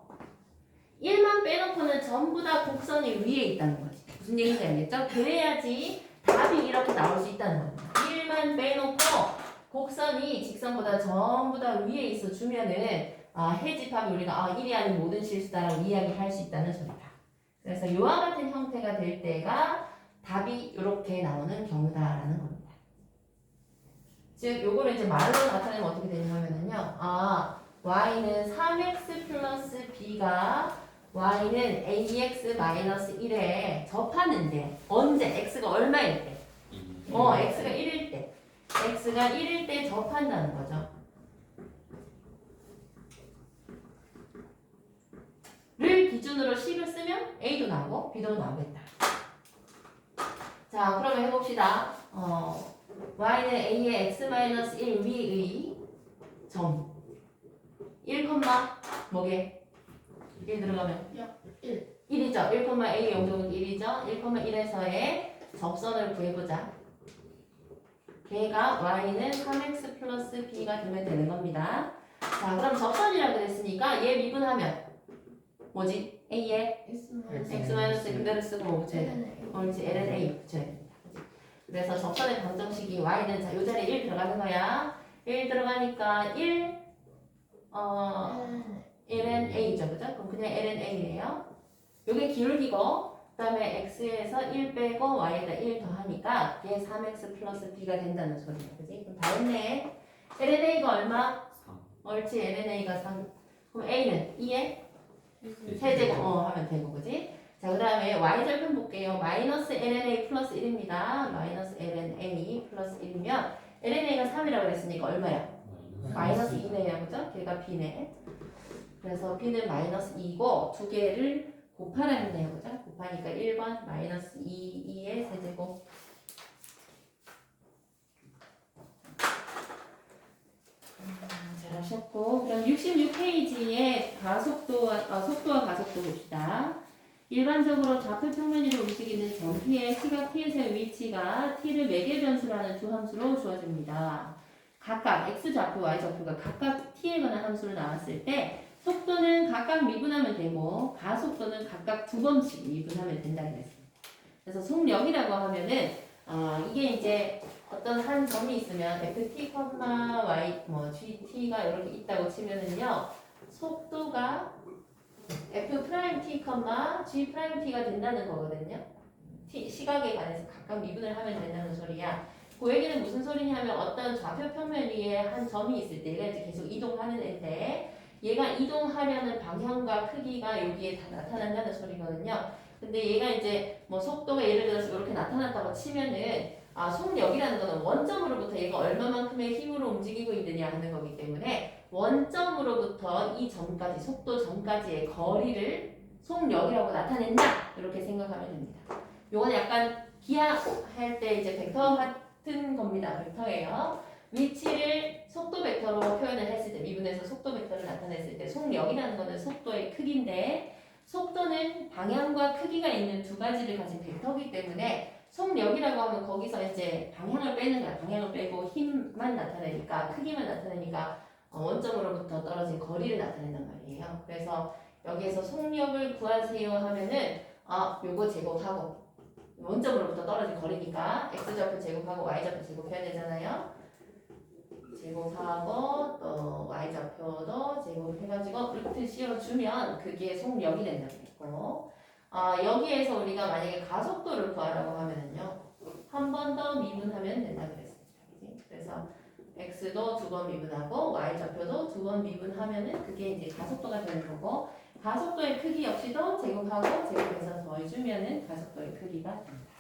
1만 빼놓고는 전부 다 곡선이 위에 있다는 거지. 무슨 얘기인지 알겠죠? 그래야지 답이 이렇게 나올 수 있다는 겁니다. 1만 빼놓고 곡선이 직선보다 전부 다 위에 있어 주면은 해집합이 우리가 1이 아닌 모든 실수다라고 이야기할 수 있다는 소리다. 그래서 이와 같은 형태가 될 때가 답이 이렇게 나오는 경우다라는 겁니다. 즉 요거를 이제 말로 나타내면 어떻게 되냐면은요. y는 3x 플러스 b가 y는 ax 마이너스 1에 접하는데 언제? x가 얼마일 때? x가 1일 때. x가 1일 때 접한다는 거죠. 를 기준으로 식을 쓰면 a도 나오고 b도 나오겠다. 자, 그러면 해봅시다. y는 a의 x-1 위의 점 1, 뭐게? 1 들어가면 1. 1이죠. 1,a의 영역은 1이죠. 1,1에서의 접선을 구해보자. 걔가 y는 3x 플러스 b가 되면 되는 겁니다. 자, 그럼 접선이라 그랬으니까 얘 미분하면 뭐지? a의 x-1 그대로 쓰고 뭐 붙여야 돼? 옳지, ln a 붙여야 됩니다. 그치? 그래서 접선의 방정식이 y는 자, 요 자리에 1 들어가는 거야. 1 들어가니까 1 ln a죠, 그죠? 그럼 그냥 ln a예요. 요게 기울기고 그다음에 x에서 1 빼고 y에다 1 더하니까 얘 3x 플러스 b가 된다는 소리야, 그지? 그럼 다 했네. ln a가 얼마? 3. 옳지, ln a가 3. 그럼 a는 2에 세제곱 하면 되고, 그지? 자, 그 다음에 y절편 볼게요. 마이너스 ln a 플러스 1입니다. 마이너스 ln a 플러스 1이면 ln a가 3이라고 그랬으니까 얼마야? 마이너스 2네요, 그죠? 걔가 b네. 그래서 b는 마이너스 2고 두 개를 곱하라 했네요, 그죠? 곱하니까 1번 마이너스 2의 세제곱. 잘하셨고, 그럼 66페이지에 속도와 가속도 봅시다. 일반적으로 좌표 평면 위로 움직이는 점P의 시각 t에서의 위치가 t를 매개 변수라는 두 함수로 주어집니다. 각각 x좌표, y좌표가 각각 t에 관한 함수로 나왔을 때 속도는 각각 미분하면 되고 가속도는 각각 두 번씩 미분하면 된다고 했습니다. 그래서 속력이라고 하면은 이게 이제 어떤 한 점이 있으면 ft, y, gt가 이렇게 있다고 치면은요 속도가 f't, g't가 된다는 거거든요. 시각에 관해서 각각 미분을 하면 된다는 소리야. 그 얘기는 무슨 소리냐면 어떤 좌표 평면 위에 한 점이 있을 때 얘가 이제 계속 이동하는 애인데 얘가 이동하려는 방향과 크기가 여기에 다 나타난다는 소리거든요. 근데 얘가 이제 뭐 속도가 예를 들어서 이렇게 나타났다고 치면은 속력이라는 거는 원점으로부터 얘가 얼마만큼의 힘으로 움직이고 있느냐 하는 거기 때문에 원점으로부터 이 점까지 속도 점까지의 거리를 속력이라고 나타낸다 이렇게 생각하면 됩니다. 요건 약간 기하할 때 이제 벡터 같은 겁니다. 벡터예요. 위치를 속도 벡터로 표현을 했을 때 미분해서 속도 벡터를 나타냈을 때 속력이라는 거는 속도의 크기인데 속도는 방향과 크기가 있는 두 가지를 가진 벡터이기 때문에 속력이라고 하면 거기서 이제 방향을 빼는 거야. 방향을 빼고 힘만 나타내니까 크기만 나타내니까 원점으로부터 떨어진 거리를 나타낸단 말이에요. 그래서 여기에서 속력을 구하세요 하면은 요거 제곱하고 원점으로부터 떨어진 거리니까 x좌표 제곱하고 y좌표 제곱해야 되잖아요. 제곱하고 또 y좌표도 제곱해가지고 루트 씌워주면 그게 속력이 된다고 했고 여기에서 우리가 만약에 가속도를 구하라고 하면은요 한 번 더 미분하면 된다고 그랬습니다. 그래서 x도 두 번 미분하고 y좌표도 두 번 미분하면은 그게 이제 가속도가 되는 거고 가속도의 크기 역시도 제곱하고 제곱해서 더해주면은 가속도의 크기가 됩니다.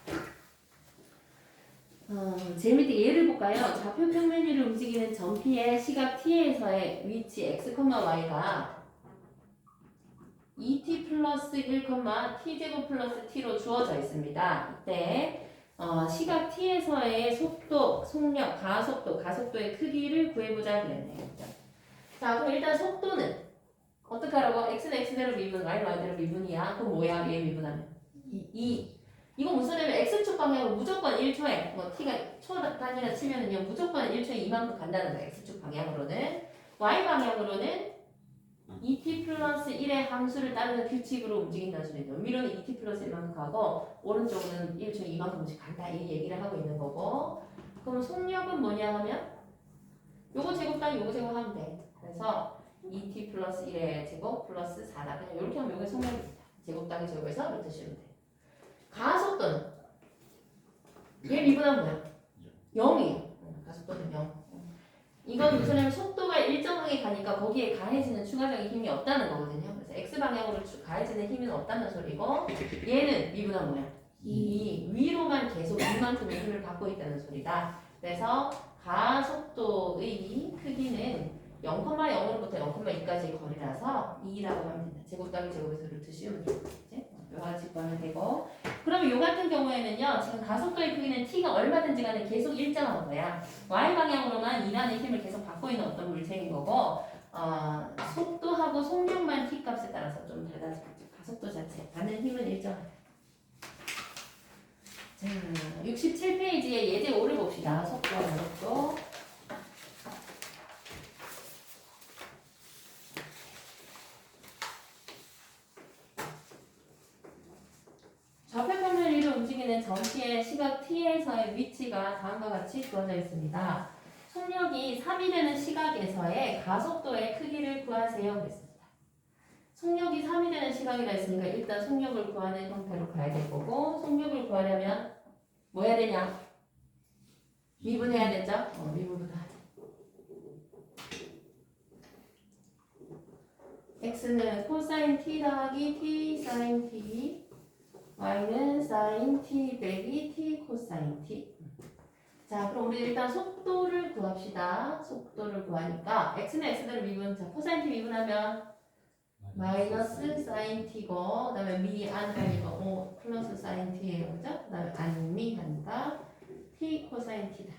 재밌게 예를 볼까요? 좌표 평면 위를 움직이는 점 P의 시각 T에서의 위치 x, y가 2t 플러스 1, t제곱 플러스 t로 주어져 있습니다. 이때 시각 t에서의 속도, 속력, 가속도의 크기를 구해보자 그랬네요. 자, 그럼 일단 속도는 어떻게 하라고? x는 x대로 미분, y는 y대로 미분이야. 그럼 뭐야? 얘 미분하면 2. 이거 무슨 의미냐면 x축 방향으로 무조건 1초에 뭐 t가 초 단위라 치면은요 무조건 1초에 이만큼 간다는 거야. x축 방향으로는 y 방향으로는 2t 플러스 1의 함수를 따르는 규칙으로 움직인다는 소리죠. 위로는 2t 플러스 1만큼 가고 오른쪽은 1초에 이만큼씩 간다 이 얘기를 하고 있는 거고 그럼 속력은 뭐냐 하면 요거 제곱 따위 요거 제곱하면 돼. 그래서 2t 플러스 1의 제곱 플러스 4다. 그냥 이렇게 하면 요게 속력입니다. 제곱 따위 제곱해서 루트 씌우면 돼. 가속도는 얘 미분하면 뭐야? 0이에요. 가속도는 0. 이건 무슨 속도가 일정하게 가니까 거기에 가해지는 추가적인 힘이 없다는 거거든요. 그래서 X방향으로 가해지는 힘은 없다는 소리고 얘는 미분한 뭐야? 이 위로만 계속 이만큼의 힘을 갖고 있다는 소리다. 그래서 가속도의 크기는 0,0으로부터 0,2까지의 거리라서 2라고 하면 된다. 제곱 더하기 제곱에서 루트 씌우면 되죠. 요가지 구하면 되고. 그러면 요 같은 경우에는요. 지금 가속도의 크기는 t가 얼마든지 간에 계속 일정한 거야. y 방향으로만 2라는 힘을 계속 받고 있는 어떤 물체인 거고 속도하고 속력만 t 값에 따라서 좀 달라지죠. 가속도 자체 받는 힘은 일정하다. 자, 67페이지에 예제 5를 봅시다. 속도와 가속도. 좌표평면 위로 움직이는 전기의 시각 t에서의 위치가 다음과 같이 주어져 있습니다. 속력이 3이 되는 시각에서의 가속도의 크기를 구하세요. 그랬습니다. 속력이 3이 되는 시각이라 했으니까 일단 속력을 구하는 형태로 가야 될 거고 속력을 구하려면 뭐 해야 되냐? 미분해야 되죠? 미분부터 하자. x는 코사인 t 더하기 t 사인 t y는 사인 t 빼기 t 코사인 t. 자, 그럼 우리 일단 속도를 구합시다. 속도를 구하니까 x는 x대로 미분. 자, 코사인 t 미분하면 마이너스 사인 t고, 그다음에 미 안 하니까 플러스 사인 t예요, 그죠? 그다음에 안미 하니까 t 코사인 t다.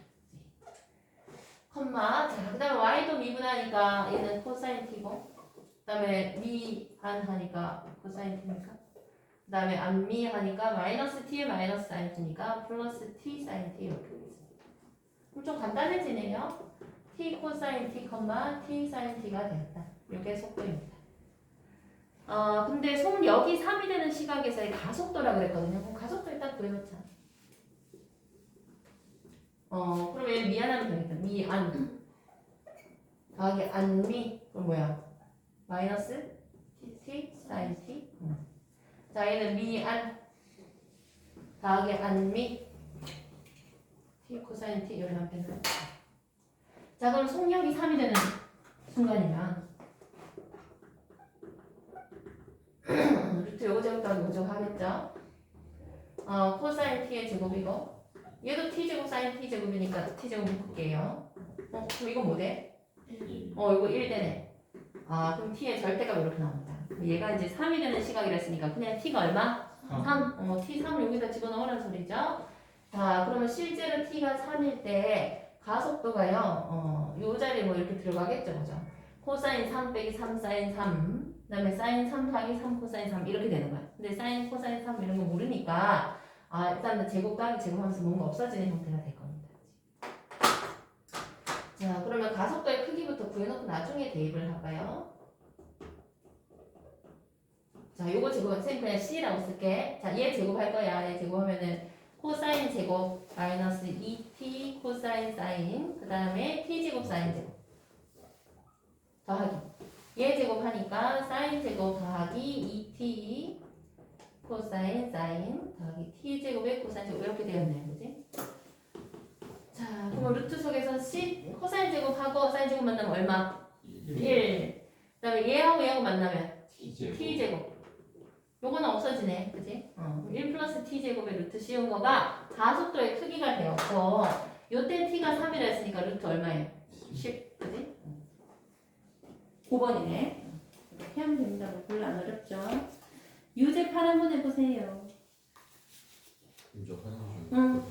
컴마. 자, 그다음에 y도 미분하니까 얘는 코사인 t고, 그다음에 미 안 하니까 코사인 t니까. 그 다음에 안미 하니까 마이너스 t에 마이너스 사인 t니까 플러스 t 사인 t 이렇게 되겠습니다. 그럼 좀 간단해지네요. t 코사인 t, t 사인 t가 되었다. 이게 속도입니다. 근데 속력이 3이 되는 시각에서의 가속도라고 그랬거든요. 그럼 가속도 일단 구해놓자. 그럼 얘 미안하면 되겠다. 미안 더하기 안미. 그럼 뭐야? 마이너스 t 사인 t. 자, 얘는 미안 더하기 안미 t 코사인 t 여기 앞에 넣어. 자, 그럼 속력이 3이 되는 순간이면 루트 요거 제곱 더하기 요거 제곱 하겠죠? 코사인 t의 제곱이고 얘도 t 제곱 사인 t 제곱이니까 t 제곱 묶을게요. 그럼 이거 뭐 돼? 이거 1 되네. 그럼 t의 절대값 이렇게 나온다. 얘가 이제 3이 되는 시각이라 했으니까 그냥 t가 얼마? 3. t 3을 여기다 집어넣으라는 소리죠. 자, 그러면 실제로 t가 3일 때 가속도가요. 요 자리에 뭐 이렇게 들어가겠죠, 그죠? 코사인 3 빼기 3 사인 3, 그다음에 사인 3 더하기 3 코사인 3 이렇게 되는 거야. 근데 사인 코사인 3 이런 거 모르니까 일단은 제곱 더하기 제곱하면서 뭔가 없어지는 형태가 될 겁니다. 자, 그러면 가속도의 크기부터 구해놓고 나중에 대입을 할까요? 자, 요거 제곱은 쌤 그냥 C라고 쓸게. 자, 얘 제곱할 거야. 얘 제곱하면은 코사인 제곱 마이너스 2t 코사인 사인 그 다음에 t 제곱 사인 제곱 더하기 얘 제곱하니까 사인 제곱 더하기 2t 코사인 사인 더하기 t 제곱에 코사인 제곱 이렇게 되었네, 그지? 자, 그럼 루트 속에서 C 코사인 제곱하고 사인 제곱 만나면 얼마? 1. 그 다음에 얘하고 얘하고 만나면 t 제곱. 요거는 없어지네, 그지? 1 플러스 t 제곱의 루트 씌운 거가 가속도의 크기가 되었고 요때 t가 3이라 했으니까 루트 얼마예요? 10, 그지? 5번이네. 이렇게 하면 됩니다. 뭐 별로 안 어렵죠? 유제판 한번 해보세요. 이제 화장실. 응.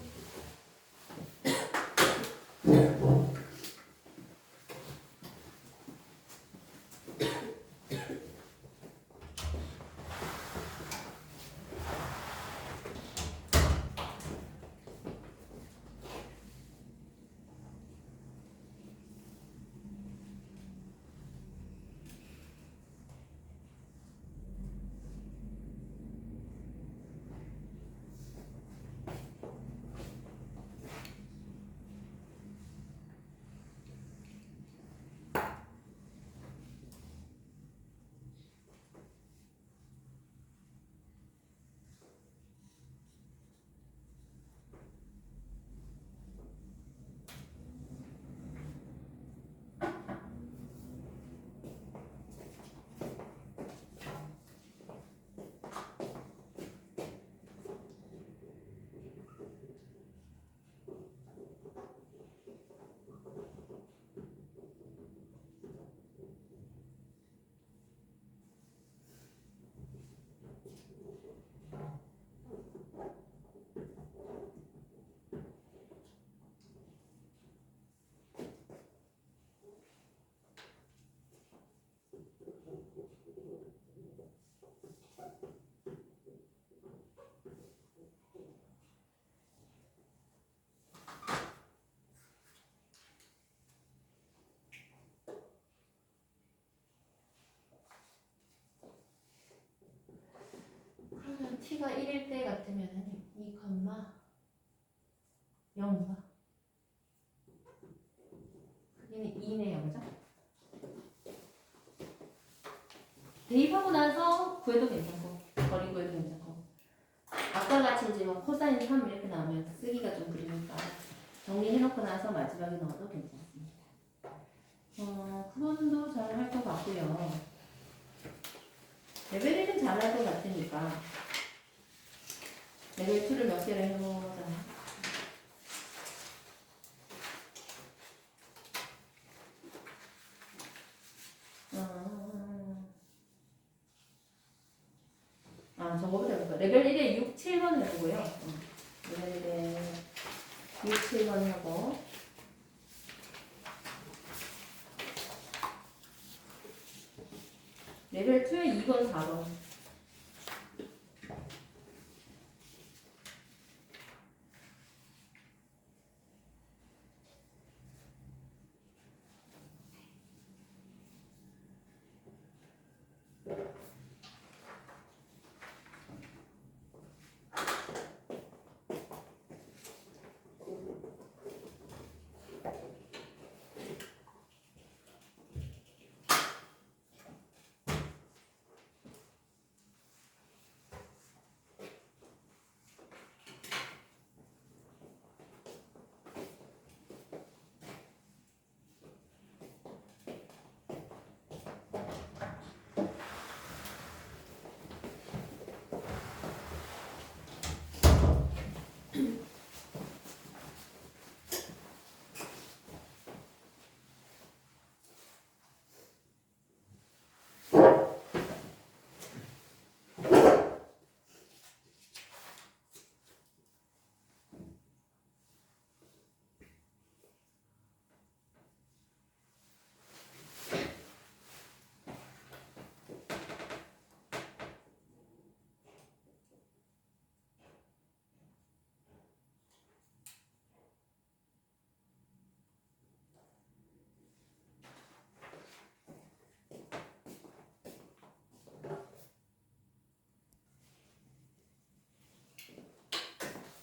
t가 1일 때 같으면은 2,0가 크기는 2네요, 그죠? 대입하고 나서 구해도 괜찮고 거리 구해도 괜찮고 아까 같이 이제 막 코사인 3 이렇게 나오면 쓰기가 좀 그러니까 정리해놓고 나서 마지막에 넣어도 괜찮습니다. 그분도 잘 할 것 같고요. 레벨 1은 잘 할 것 같으니까 레벨 2를 몇 개를 해보자. 저거부터 해볼까? 레벨 1에 6, 7번 해보고요. 레벨 1에 6, 7번 하고 레벨 2에 2번, 4번.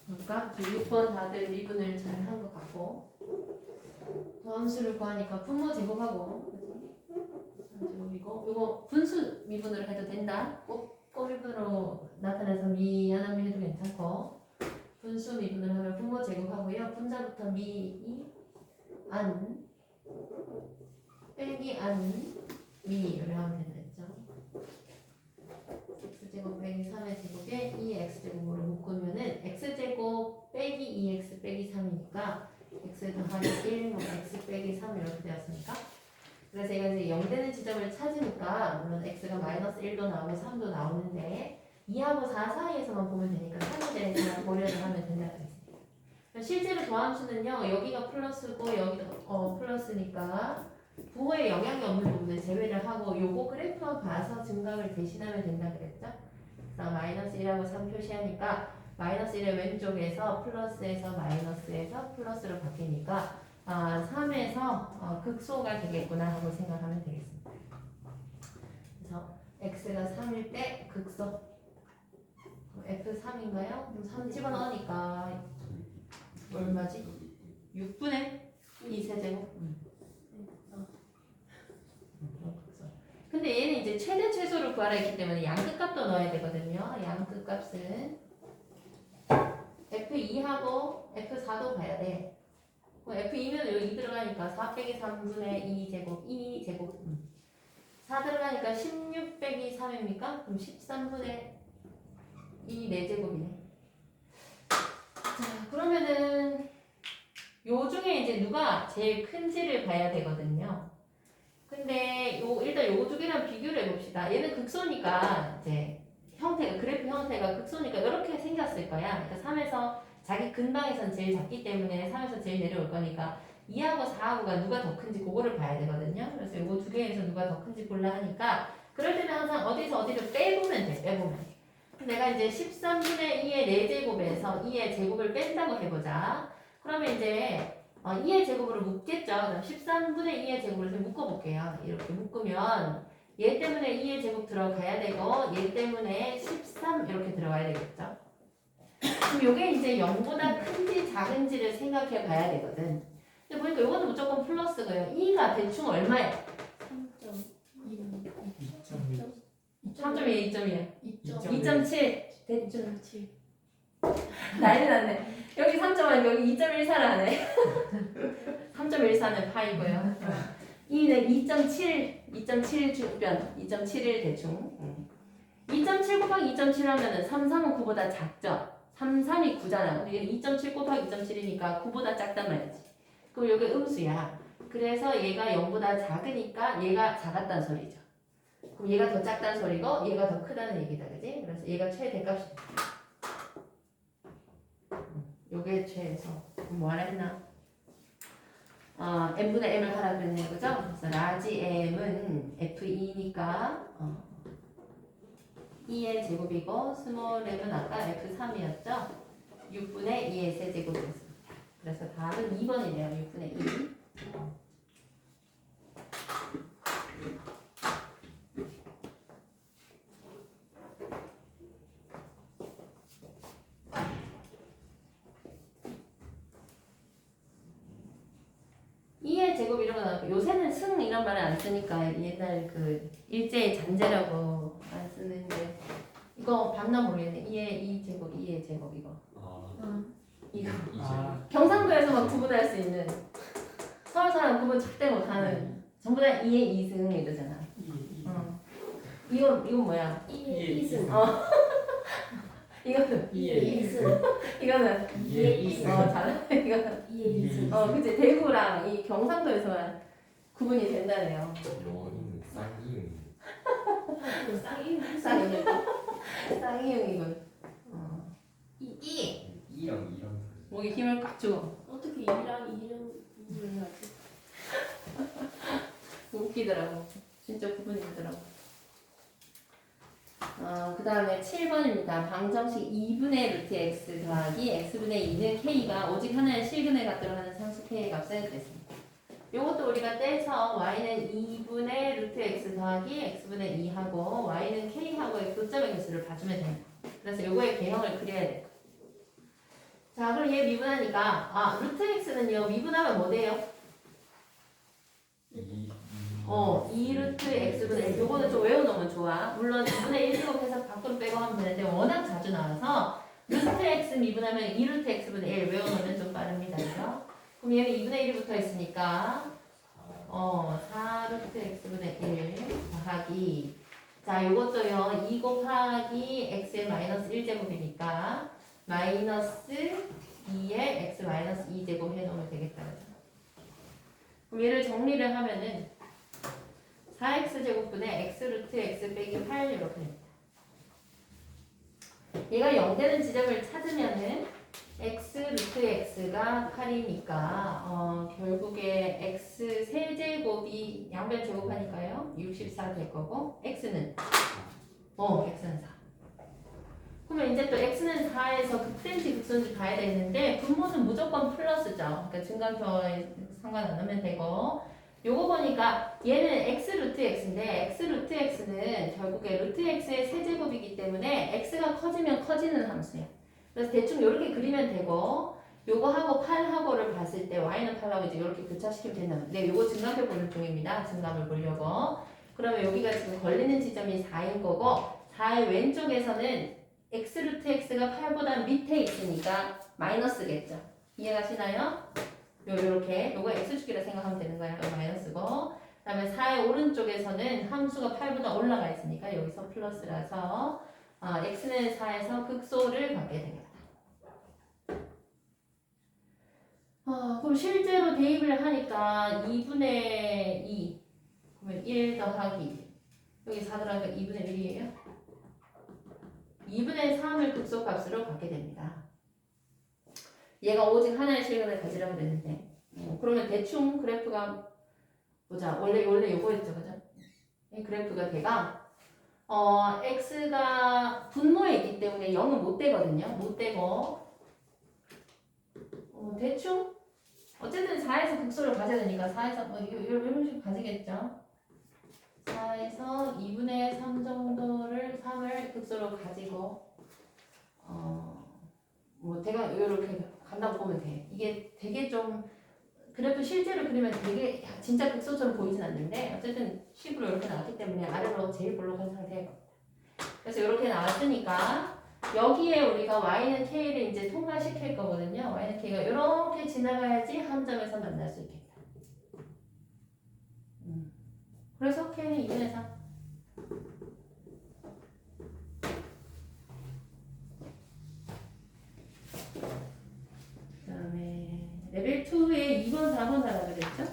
그러니까 6번 다들 미분을 잘 한 것 같고 더함수를 구하니까 분모 제곱하고 제곱이고 이거 분수 미분으로 해도 된다. 꼭 미분으로 나타내서 미안함 해도 괜찮고 분수 미분을 하면 분모 제곱하고요. 분자부터 안 빼기 안 미를 하면 된다 했죠. x제곱 빼기 3의 제곱에 2x제곱으로 묶으면은 x제곱 빼기 2x 빼기 3이니까 x 더하기 1, x 빼기 3 이렇게 되었으니까 그래서 얘가 이제 0 되는 지점을 찾으니까 물론 x가 마이너스 1도 나오고 3도 나오는데 2하고 4 사이에서만 보면 되니까 3에 대해서 고려를 하면 된다 그랬습니다. 실제로 더함수는요 여기가 플러스고 여기도 플러스니까 부호에 영향이 없는 부분을 제외를 하고 요거 그래프만 봐서 증가를 대신하면 된다 그랬죠? 그래서 마이너스 1하고 3 표시하니까 마이너스 1의 왼쪽에서 플러스에서 마이너스에서 플러스로 바뀌니까 3에서 극소가 되겠구나 하고 생각하면 되겠습니다. 그래서 x가 3일 때 극소 f3인가요? 그럼 3 집어넣으니까 얼마지? 6분의 2세제곱 근데 얘는 이제 최대 최소를 구하라 했기 때문에 양끝 값도 넣어야 되거든요. 양끝 값은 F2하고 F4도 봐야 돼. F2면 여기 2 들어가니까 4 빼기 3분의 2제곱 2제곱 4 들어가니까 16 빼기 3입니까? 그럼 13분의 2 4제곱이네. 자 그러면은 요 중에 이제 누가 제일 큰지를 봐야 되거든요. 근데 일단 요 두 개랑 비교를 해봅시다. 얘는 극소니까 이제 형태가 그래프 형태가 극소니까 이렇게 생겼을 거야. 그러니까 3에서 자기 근방에선 제일 작기 때문에 3에서 제일 내려올 거니까 2하고 4하고가 누가 더 큰지 그거를 봐야 되거든요. 그래서 요거 두 개에서 누가 더 큰지 골라 하니까 그럴 때는 항상 어디서 어디를 빼보면 돼. 빼보면. 내가 이제 13분의 2의 4제곱에서 2의 제곱을 뺀다고 해보자. 그러면 이제 2의 제곱으로 묶겠죠. 그럼 13분의 2의 제곱을 좀 묶어볼게요. 이렇게 묶으면 얘 때문에 2의 제곱 들어가야 되고 얘 때문에 13 이렇게 들어가야 되겠죠. 그럼 요게 이제 0보다 큰지 작은지를 생각해 봐야 되거든. 근데 보니까 요거는 무조건 플러스고요. 2가 대충 얼마야? 3.2, 2.2야. 2.7 대충 난리 났네. 여기 3.1 여기 2.14라네. 3.14는 파이고요. 2는 2.7 주변 2.71 대충 2.7 곱하기 2.7 하면은 3, 3은 9보다 작죠? 3, 3이 9잖아. 근데 얘는 2.7 곱하기 2.7이니까 9보다 작단 말이지. 그럼 여기 음수야. 그래서 얘가 0보다 작으니까 얘가 작았단 소리죠. 그럼 얘가 더 작단 소리고 얘가 더 크다는 얘기다. 그지? 그래서 얘가 최대값이 요게 최소. 그럼 뭐 하라 했나? n분의 m을 하라 그랬네. 그죠? 그래서 라지 m은 f2니까 2의 제곱이고 스몰 m은 아까 f3이었죠? 6분의 2의 세제곱이었습니다. 그래서 답은 2번이네요. 6분의 2. 이의 제곱 이런 거 나오고 요새는 승 이런 말을 안 쓰니까 옛날 그 일제의 잔재라고 안 쓰는데 이거 봤나 모르겠네. 2의 2제곱 2의 제곱 이거 이거 경상도에서 막 구분할 수 있는 서울 사람 구분 절대 못하는 전부 다 2의 2승 이러잖아. 이건 뭐야? 2의 2승. 2승. 이거는 2의 2승. 이거는 2의 2승. 잘해. 이거는 2의 2승. 그치 대구랑 이 경상도에서만 구분이 된다네요. 영어는 쌍이응. 쌍이용이군. 이랑 목에 힘을 꽉 주고 어떻게 2랑 2를 해야지? 웃기더라고. 진짜 구분이 되더라고. 그 다음에 7번입니다. 방정식 2분의 루트 x 더하기 x분의 2는 k가 오직 하나의 실근에 갖도록 하는 상수 k의 값을 그랬습니다. 요것도 우리가 떼서 y는 2분의 루트 x 더하기 x분의 2하고 y는 k하고의 교점의 개수를 봐주면 됩니다. 그래서 요거의 개형을 그려야 돼요. 자, 그럼 얘 미분하니까 루트 x는요 미분하면 뭐 돼요? 2 루트 x분의 1 요거는 좀 외워놓으면 좋아. 물론 2분의 1제곱해서 밖으로 빼고 하면 되는데 워낙 자주 나와서 루트 x 미분하면 2 루트 x분의 1 외워놓으면 좀 빠릅니다. 그죠? 그럼 얘는 2분의 1이 붙어 있으니까 4 루트 x분의 1 더하기 자 요것도요 2 곱하기 x의 마이너스 1제곱이니까 마이너스 2의 x 마이너스 2제곱 해놓으면 되겠다. 그죠? 그럼 얘를 정리를 하면은 4x제곱분의 x 루트 x 빼기 8 이렇게 됩니다. 얘가 0 되는 지점을 찾으면은 x 루트 x가 8이니까 결국에 x 세제곱이 양변 제곱하니까요 64 될 거고 x는 x는 4. 그러면 이제 또 x는 4에서 극된지 극소인지 봐야 되는데 분모는 무조건 플러스죠. 그러니까 증가표에 상관 안 하면 되고 요거 보니까 얘는 x 루트 x인데 x 루트 x는 결국에 루트 x의 세제곱이기 때문에 x가 커지면 커지는 함수야. 그래서 대충 이렇게 그리면 되고 요거하고 8하고를 봤을 때 y는 8하고 이제 이렇게 교차시키면 된다. 네, 요거 증가표 보는 중입니다. 증감을 보려고. 그러면 여기가 지금 걸리는 지점이 4인 거고 4의 왼쪽에서는 x 루트 x가 8보다 밑에 있으니까 마이너스겠죠. 이해가시나요? 요렇게 요거 x축이라 생각하면 되는 거야. 요 마이너스고 그 다음에 4의 오른쪽에서는 함수가 8보다 올라가 있으니까 여기서 플러스라서 x는 4에서 극소를 갖게 됩니다. 그럼 실제로 대입을 하니까 2분의 2 그러면 1 더하기 여기 4 들어가니까 2분의 1이에요. 2분의 3을 극소값으로 갖게 됩니다. 얘가 오직 하나의 실근을 가지라고 그랬는데 그러면 대충 그래프가 보자. 원래 요거였죠. 그죠? 이 그래프가 걔가 x가 분모에 있기 때문에 0은 못 되거든요. 못 되고 대충 어쨌든 4에서 극소를 가져야 되니까 4에서 이런 식으로 가지겠죠. 4에서 2분의 3 정도를 3을 극소로 가지고 뭐 대강 이렇게 간다고 보면 돼. 이게 되게 좀 그래프 실제로 그리면 되게 진짜 극소처럼 보이진 않는데 어쨌든 식으로 이렇게 나왔기 때문에 아래로 제일 볼록한 상태일 겁니다. 그래서 이렇게 나왔으니까 여기에 우리가 y는 k를 이제 통과시킬 거거든요. y는 k가 이렇게 지나가야지 한 점에서 만날 수 있겠다. 그래서 k는 2분의 3. 그다음에 레벨 2에 2번, 4번 하라 그랬죠?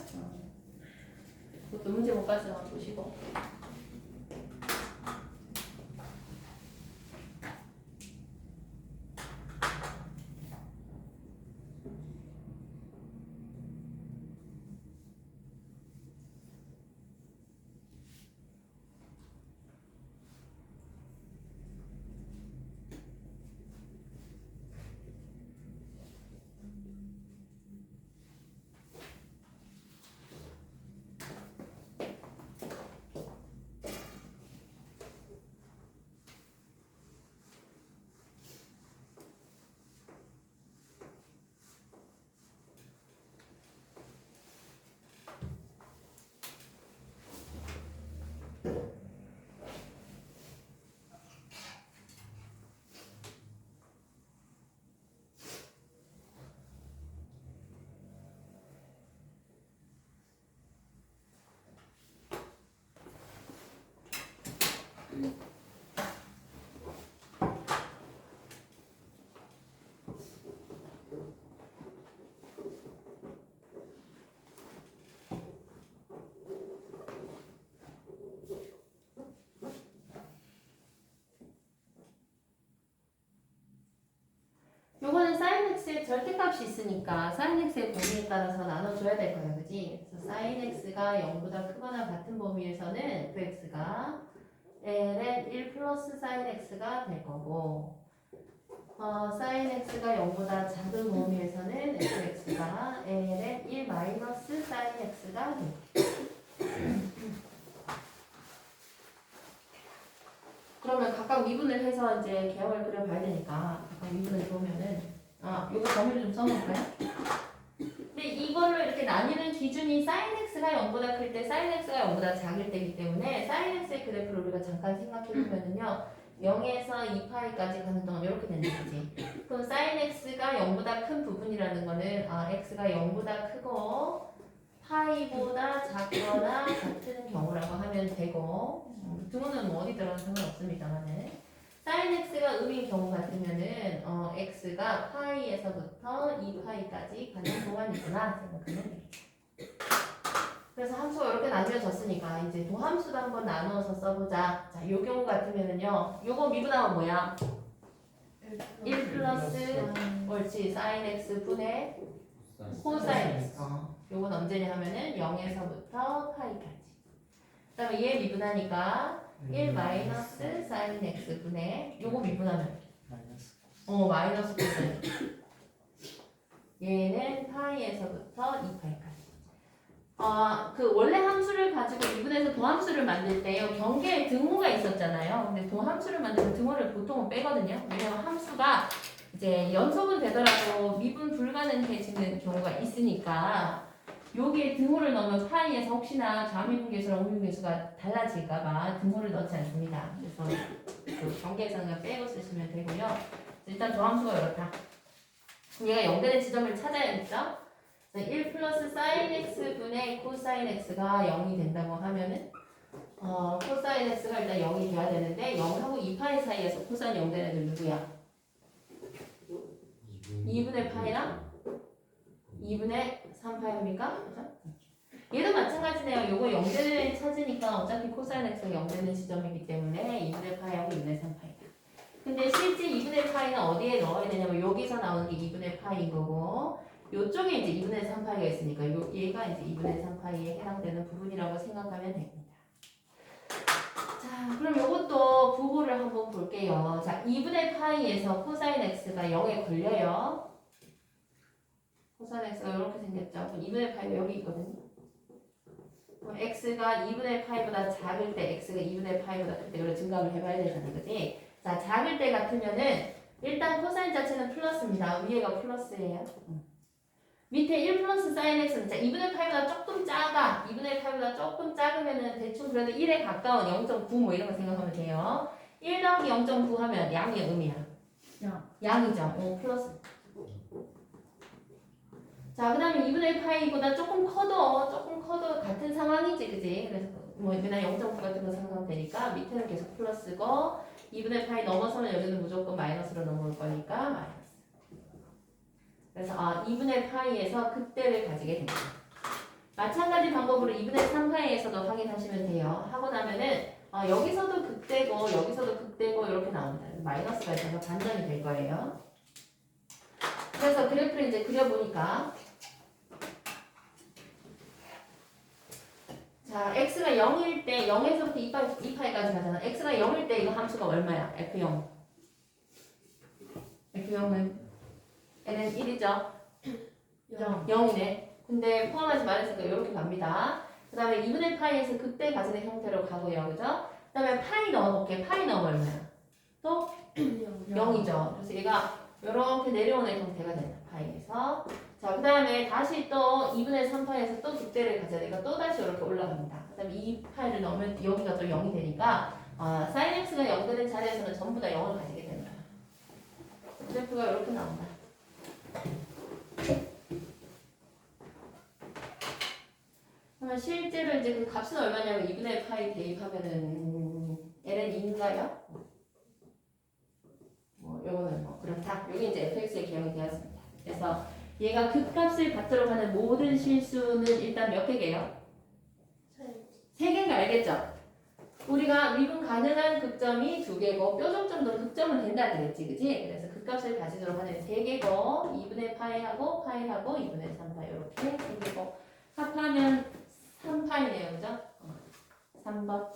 그것도 문제 못 봤으면 한번 보시고. 요거는 sin x의 절대값이 있으니까 sin x의 범위에 따라서 나눠줘야 될 거야, 그지? 그래서 sin x가 0보다 크거나 같은 범위에서는 fx가 ln 1 플러스 sin x가 될 거고 sin x가 0보다 작은 범위에서는 fx가 ln 1 마이너스 sin x가 될 거고 그러면 각각 미분을 해서 이제 개형을 그려봐야 되니까 각각 미분을 보면은 요거 범위를 좀 써놓을까요? 근데 이걸로 이렇게 나뉘는 기준이 sin x가 0보다 클 때 sin x가 0보다 작을 때이기 때문에 sin x의 그래프를 우리가 잠깐 생각해보면은요 0에서 2파이까지 가는 동안 이렇게 되는 거지. 그럼 sin x가 0보다 큰 부분이라는 거는 x가 0보다 크고 파이보다 작거나 같은 경우라고 하면 되고 등호는 뭐 어디 들어가는 상관없습니다만은 sin x가 음인 경우 같으면은 x가 파이에서부터 2파이까지 가는 동안이구나 생각하면 되겠죠. 그래서 함수가 이렇게 나뉘어졌으니까 이제 도함수도 한번 나누어서 써보자. 자, 요 경우 같으면은요 요거 미분하면 뭐야? 1 플러스 옳지 sin x 분의 코사인 x 요건 언제냐 하면은 0에서부터 파이까지 그 다음에 얘 미분하니까 1 마이너스 sin x 분의 요거 미분하면 마이너스 코사인 얘는 파이에서부터 2파이까지 그 원래 함수를 가지고 미분해서 도함수를 만들 때요 경계에 등호가 있었잖아요. 근데 도함수를 만들면 등호를 보통은 빼거든요. 왜냐면 함수가 이제 연속은 되더라도 미분 불가능해지는 경우가 있으니까 여기에 등호를 넣으면 파이에서 혹시나 좌미분계수랑 우미분계수가 달라질까봐 등호를 넣지 않습니다. 그래서 그 경계에서는 그냥 빼고 쓰시면 되고요. 일단 도함수가 이렇다. 그럼 얘가 0되는 지점을 찾아야겠죠? 1 플러스 sin x 분의 코사인 x가 0이 된다고 하면은 코사인 x가 일단 0이 돼야 되는데 0하고 2파이 사이에서 코사인 0 되는 애들 누구야? 2분의 파이랑 2분의 3파이입니까? 얘도 마찬가지네요. 요거 0되는 찾으니까 어차피 코사인 x가 0되는 지점이기 때문에 2분의 파이하고 2분의 3파이다. 근데 실제 2분의 파이는 어디에 넣어야 되냐면 여기서 나오는 게 2분의 파이인 거고 요쪽에 이제 2분의 3파이가 있으니까 얘가 이제 2분의 3파이에 해당되는 부분이라고 생각하면 됩니다. 자, 그럼 요것도 부호를 한번 볼게요. 자, 2분의 파이에서 코사인 x가 0에 걸려요. 코사인 x가 이렇게 생겼죠. 그럼 2분의 파이가 여기 있거든요. x가 2분의 파이보다 작을 때 x가 2분의 파이보다 클 때 이걸 증감을 해봐야 되잖아, 그지? 자, 작을 때 같으면은 일단 코사인 자체는 플러스입니다. 위에가 플러스예요. 밑에 1 플러스 사인 x는 자 2분의 파이보다 조금 작아. 2분의 파이보다 조금 작으면은 대충 그래도 1에 가까운 0.9 뭐 이런 거 생각하면 돼요. 1 더하기 0.9 하면 양이야, 음이야? 양이죠. 플러스. 자, 그 다음에 2분의 파이보다 조금 커도 같은 상황이지, 그지? 그래서 뭐 맨날 0.9 같은 거 생각하면 되니까 밑에는 계속 플러스고 2분의 파이 넘어서면 여기는 무조건 마이너스로 넘어올 거니까 마이너스. 그래서 2분의 파이에서 극대를 가지게 됩니다. 마찬가지 방법으로 2분의 3파이에서도 확인하시면 돼요. 하고 나면은 여기서도 극대고 여기서도 극대고 이렇게 나옵니다. 마이너스가 있어서 반전이 될 거예요. 그래서 그래프를 이제 그려보니까 자, x가 0일 때 0에서부터 2파이까지 가잖아. x가 0일 때 이거 함수가 얼마야? f0. f0은 n은 1이죠. 0이네. 근데 포함하지 말았으니까 이렇게 갑니다. 그 다음에 2분의 파이에서 극대 가지는 형태로 가고요. 그죠? 그 다음에 파이 넣어볼게. 파이 넣으면 얼마야? 또 0이죠. 그래서 얘가 이렇게 내려오는 형태가 된다. 파이에서. 자, 그 다음에 다시 또 2분의 3파이에서 또 극대를 가져야 되니까 또 다시 이렇게 올라갑니다. 그 다음에 이 파이를 넣으면 여기가 또 0이 되니까 sin x가 0 되는 자리에서는 전부 다 0을 가지게 된다. 그래프가 이렇게 나온다. 그러면 실제로 이제 그 값은 얼마냐면 2분의 파이 대입하면은 ln 2인가요? 뭐 요거는 뭐 그렇다. 여기 이제 fx의 개형이 되었습니다. 그래서 얘가 극값을 받도록 하는 모든 실수는 일단 몇 개게요? 3개인 거 알겠죠? 우리가 미분 가능한 극점이 2개고 뾰족점도 극점은 된다 그랬지, 그지? 그래서 극값을 가지도록 하는 3개고 2분의 파이하고 2분의 3파이 이렇게 생기고 합하면 3파이네요, 그죠? 3번.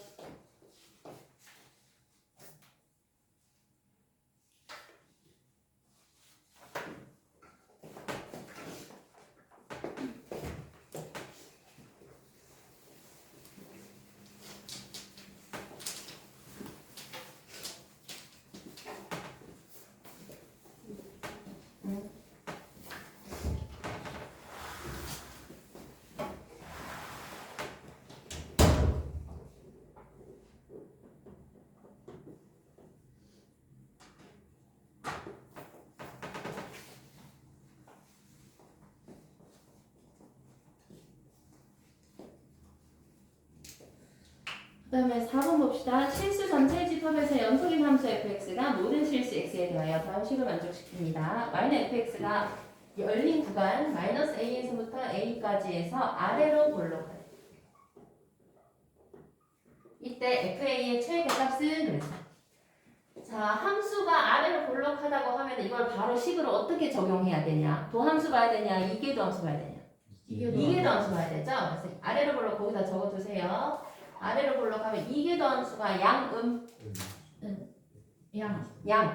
그 다음에 4번 봅시다. 실수 전체 집합에서 연속인 함수 fx가 모든 실수 x에 대하여 다음 식을 만족시킵니다. y는 fx가 열린 구간 마이너스 a에서부터 a까지에서 아래로 볼록하다. 이때 fa의 최대값은 그래서 자, 함수가 아래로 볼록하다고 하면 이걸 바로 식으로 어떻게 적용해야 되냐? 도함수 봐야 되냐? 이계도 함수 봐야 되냐? 이계도 함수 봐야 되죠? 그래서 아래로 볼록 거기다 적어두세요. 아래로 볼록하면 이계도 함수가 양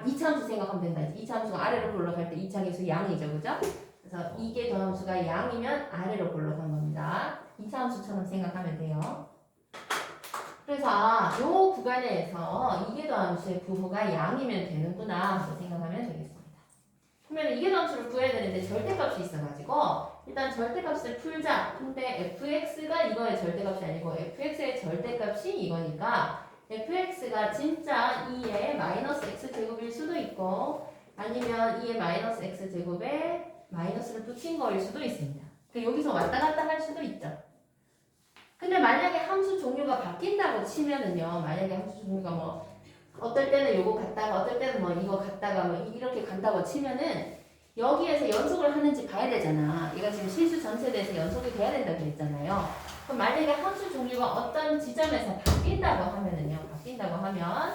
2차 함수 생각하면 된다. 2차 함수가 아래로 볼록할 때 2차 계수 양이죠, 그죠? 그래서 이계도 함수가 양이면 아래로 볼록한 겁니다. 2차 함수처럼 생각하면 돼요. 그래서 요 구간에서 이계도 함수의 부호가 양이면 되는구나 하고 생각하면 되겠습니다. 그러면 이계도 함수를 구해야 되는데 절대값이 있어가지고 일단 절대값을 풀자. 근데 fx가 이거의 절대값이 아니고 fx의 절대값이 이거니까 fx가 진짜 2의 마이너스 x제곱일 수도 있고 아니면 2의 마이너스 x제곱에 마이너스를 붙인 거일 수도 있습니다. 그러니까 여기서 왔다 갔다 할 수도 있죠. 근데 만약에 함수 종류가 바뀐다고 치면은요. 만약에 함수 종류가 뭐 어떨 때는 요거 갔다가 어떨 때는 뭐 이거 갔다가 뭐 이렇게 간다고 치면은 여기에서 연속을 하는지 봐야 되잖아. 얘가 지금 실수 전체대에서 연속이 돼야 된다고 그랬잖아요. 그럼 만약에 함수 종류가 어떤 지점에서 바뀐다고 하면은요. 바뀐다고 하면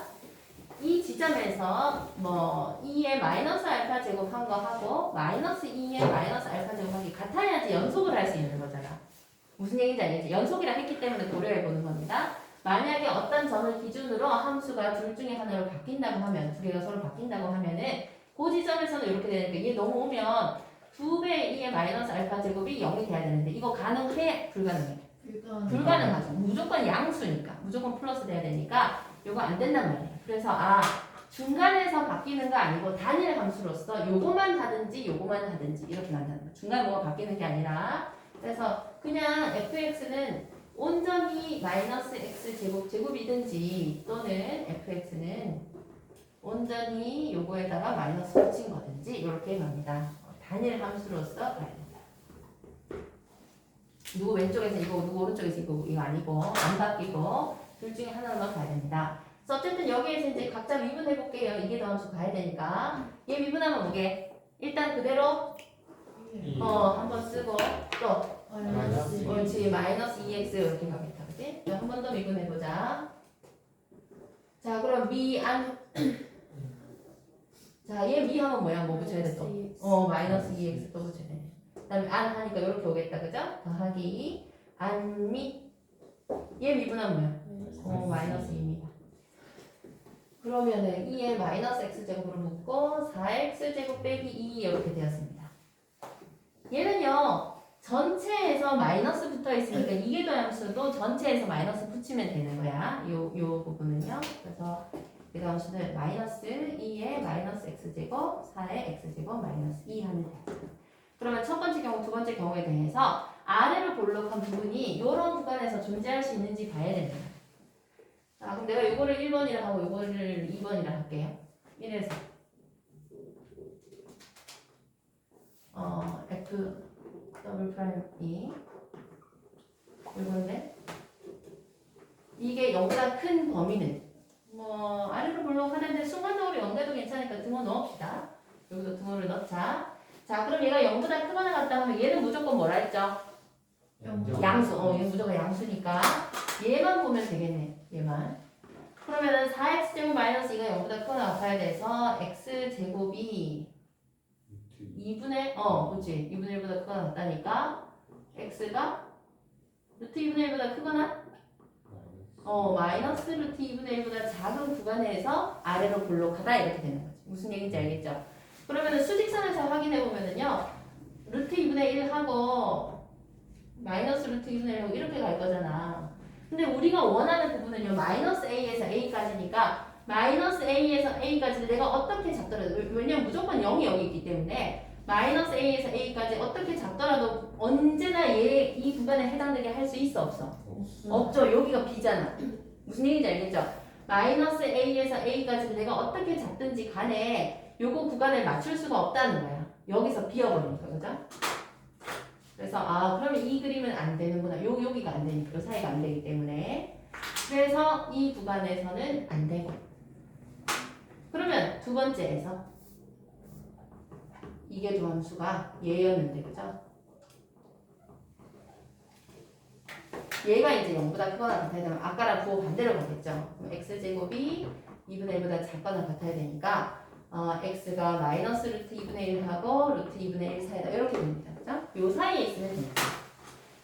이 지점에서 뭐 2의 마이너스 알파 제곱한 거 하고 마이너스 2의 마이너스 알파 제곱하기 같아야지 연속을 할 수 있는 거잖아. 무슨 얘기인지 알겠지? 연속이라 했기 때문에 고려해 보는 겁니다. 만약에 어떤 점을 기준으로 함수가 둘 중에 하나로 바뀐다고 하면 두 개가 서로 바뀐다고 하면은 그 지점에서는 이렇게 되니까 얘 넘어오면 2배 2의 마이너스 알파 제곱이 0이 돼야 되는데 이거 가능해? 불가능해? 불가능하죠. 무조건 양수니까. 무조건 플러스 돼야 되니까 요거 안 된단 말이에요. 그래서 중간에서 바뀌는 거 아니고 단일 함수로서 요거만 하든지 요거만 하든지 이렇게 만드는 거예요. 중간에 뭐가 바뀌는 게 아니라. 그래서 그냥 fx는 온전히 마이너스 x 제곱이든지 또는 fx는 온전히 요거에다가 마이너스 붙인 거든지 이렇게 갑니다. 단일 함수로서 가야 된다. 누구 왼쪽에서 이거, 누구 오른쪽에서 이거 아니고 안 바뀌고 둘 중에 하나만 가야 됩니다. 그래서 어쨌든 여기에서 이제 각자 미분해 볼게요. 이게 더함수 가야 되니까. 얘 미분하면 뭐게? 일단 그대로 한번 쓰고 또 그렇지 마이너스 2x 이렇게 가겠다. 그치? 한 번 더 미분해 보자. 자 그럼 자, 얘 미하면 뭐야? 뭐 붙여야 돼 또? 마이너스 2x 또 붙여야 돼. 그 다음에 안 하니까 이렇게 오겠다. 그죠? 더하기 안미 얘 미분하면 뭐야? 마이너스 2입니다. 그러면은 2에 마이너스 x제곱으로 묶고 4x제곱 빼기 2 이렇게 되었습니다. 얘는요. 전체에서 마이너스 붙어 있으니까 이게 더함수도 전체에서 마이너스 붙이면 되는 거야. 요 부분은요. 그래서 이 함수는 마이너스 2에 마이너스 x제곱 4에 x제곱 마이너스 2 하면 돼요. 그러면 첫 번째 경우, 두 번째 경우에 대해서 아래로 볼록한 부분이 이런 구간에서 존재할 수 있는지 봐야 됩니다. 자, 그럼 내가 이거를 1번이라 하고 이거를 2번이라 할게요. 이래서 f 더블 프라임 E 이건데 이게 0보다 큰 범위는 아래로 볼록하는데 순간적으로 0돼도 괜찮으니까 등호 넣읍시다. 여기도 등호를 넣자. 자, 그럼 얘가 0보다 크거나 같다 하면 얘는 무조건 뭐라 했죠? 양수. 얘는 무조건 양수니까 얘만 보면 되겠네. 얘만. 그러면은 4x제곱 마이너스 2가 0보다 크거나 같아야 돼서 x제곱이 2분의 그렇지. 2분의 1보다 크거나 같다니까 x가 루트 2분의 1보다 크거나 마이너스 루트 2분의 1보다 작은 구간에서 아래로 볼록하다 이렇게 되는 거지. 무슨 얘기인지 알겠죠? 그러면은 수직선에서 확인해 보면은요. 루트 2분의 1하고 마이너스 루트 2분의 1하고 이렇게 갈 거잖아. 근데 우리가 원하는 부분은요. 마이너스 a에서 a까지니까 마이너스 a에서 a까지를 내가 어떻게 잡더라도 왜냐면 무조건 0이 여기 있기 때문에 마이너스 a에서 a까지 어떻게 잡더라도 언제나 이 구간에 해당되게 할 수 있어 없어? 없죠. 여기가 b잖아. 무슨 얘기인지 알겠죠? 마이너스 a에서 a까지를 내가 어떻게 잡든지 간에 요거 구간을 맞출 수가 없다는 거야. 여기서 비어버리니까. 그죠? 그래서 그러면 이 그림은 안 되는구나. 여기가 안 되니까. 요 사이가 안 되기 때문에. 그래서 이 구간에서는 안 되고. 그러면 두 번째에서 이게 도함수가 얘였는데 그죠? 얘가 이제 0보다 크거나 같아야 되면 아까랑 부호 반대로 가겠죠. 그럼 x제곱이 2분의 1보다 작거나 같아야 되니까 x가 마이너스 루트 2분의 1하고 루트 2분의 1 사이다 이렇게 됩니다. 그죠? 요 사이에 있으면 됩니다.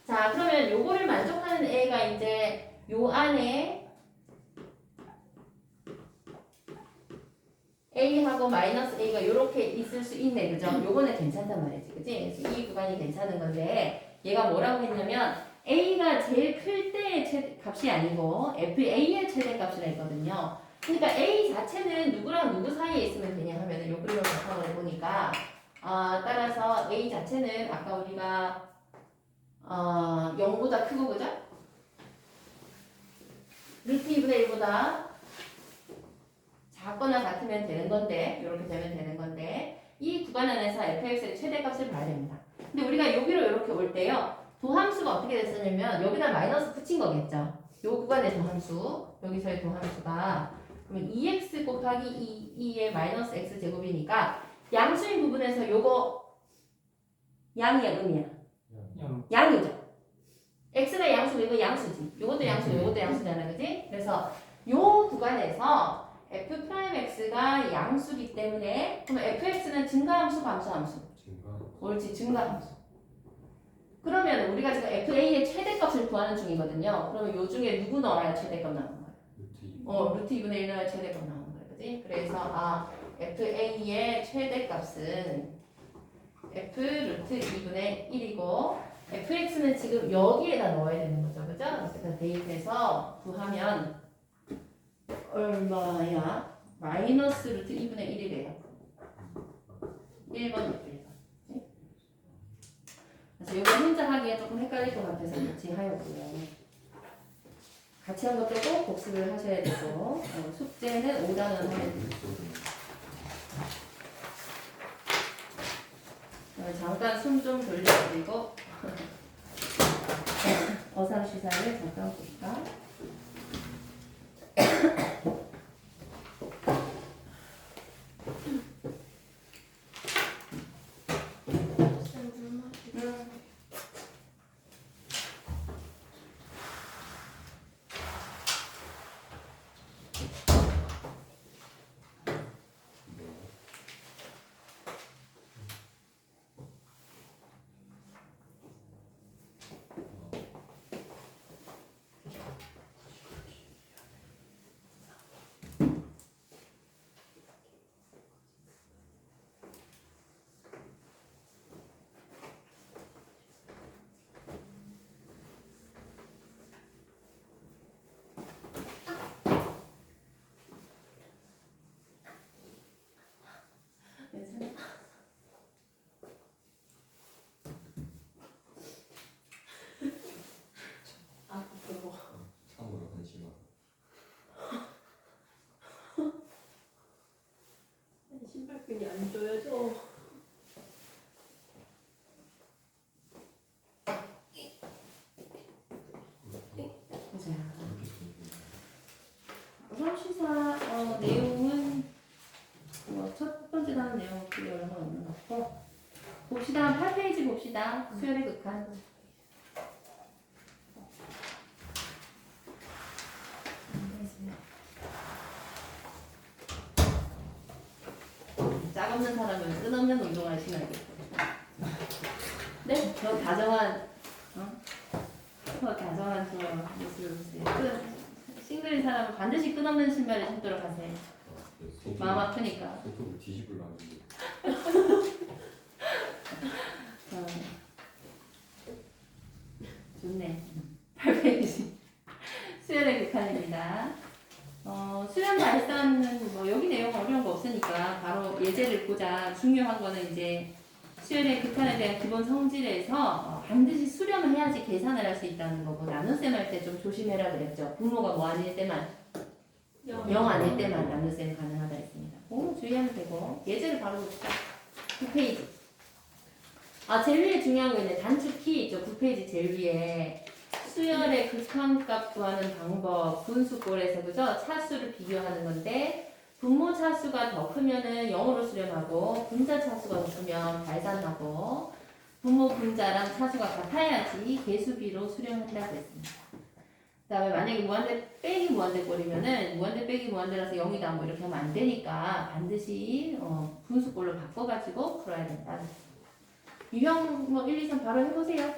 자 그러면 요거를 만족하는 애가 이제 요 안에 a하고 마이너스 a가 요렇게 있을 수 있네. 그죠? 요거는 괜찮단 말이지. 그치? 그래서 이 구간이 괜찮은 건데 얘가 뭐라고 했냐면 a가 제일 클 때의 값이 아니고 fa의 최대값이라 했거든요. 그러니까 a 자체는 누구랑 누구 사이에 있으면 되냐 하면은 요 그림을 바탕으로 보니까 따라서 a 자체는 아까 우리가 0보다 크고 그죠? 루트 2분의 1보다 작거나 같으면 되는 건데 이렇게 되면 되는 건데 이 구간 안에서 fx의 최대값을 봐야 됩니다. 근데 우리가 여기로 이렇게 올 때요. 도함수가 어떻게 됐었냐면 여기다 마이너스 붙인 거겠죠. 요 구간의 도함수 여기서의 도함수가 그러면 2x 곱하기 2의 마이너스 x 제곱이니까 양수인 부분에서 요거 양이야 음이야? 양이죠. x가 양수고 이거 양수지. 요것도 양수고 요것도 양수잖아. 그지? 그래서 요 구간에서 f'x가 양수기 때문에 그러면 fx는 증가함수 감소함수? 옳지 증가함수. 그러면 우리가 지금 fa의 최대값을 구하는 중이거든요. 그러면 요 중에 누구 넣어야 최대값 나오는 거야? 루트 2분의 1 넣어야 최대값 나오는 거야. 그지? 그래서 fa의 최대값은 f 루트 2분의 1이고 fx는 지금 여기에다 넣어야 되는 거죠. 그죠? 그래서 대입해서 구하면 얼마야? 마이너스 루트 2분의 1이래요. 1번. 그래서 이거 혼자 하기에 조금 헷갈릴 것 같아서 같이 하였고요. 같이 한 것도 꼭 복습을 하셔야 되고 숙제는 5단원 하면 돼요. 잠깐 숨 좀 돌려드리고 어상시사를 잠깐 볼까? 괜찮아? 아 부끄러워. 참으로 한심한. 신발끈이 안 조여져. 보자. 어상시사 내용은 첫 번째 단원 내용 크게 얼마 없는 것 같고 봅시다. 8페이지 봅시다. 수열의 극한. 짝 없는 사람은 끝없는 운동을 신어야겠고. 네? 저 다정한 저 다정한 저 모습을 보세요. 싱글인 사람은 반드시 끝없는 신발을 신도록 하세요. 마음 아프니까. 손톱을 뒤집을 놨는데. 좋네. 8페이지. 수련의 극한입니다. 수련 발산은 뭐 여기 내용 어려운 거 없으니까 바로 예제를 보자. 중요한 거는 이제 수련의 극한에 대한 기본 성질에서 반드시 수렴을 해야지 계산을 할 수 있다는 거고 나눗셈 할 때 좀 조심해라 그랬죠. 분모가 뭐 아닐 때만 0 아닐 때만 나눗셈 가능하다 했습니다. 그거 주의하면 되고 예제를 바로 봅시다. 9페이지. 제일 위에 중요한 거 있네. 단축 키 있죠. 9페이지 제일 위에 수열의 극한값 구하는 방법 분수꼴에서 그죠? 차수를 비교하는 건데 분모 차수가 더 크면은 0으로 수렴하고 분자 차수가 더 크면 발산하고 분모 분자랑 차수가 같아야지 개수비로 수렴한다고 했습니다. 그 다음에 만약에 무한대 빼기 무한대 꼴이면은 무한대 빼기 무한대라서 0이다 뭐 이렇게 하면 안 되니까 반드시 분수꼴로 바꿔가지고 풀어야 된다. 유형 뭐 1, 2, 3 바로 해보세요.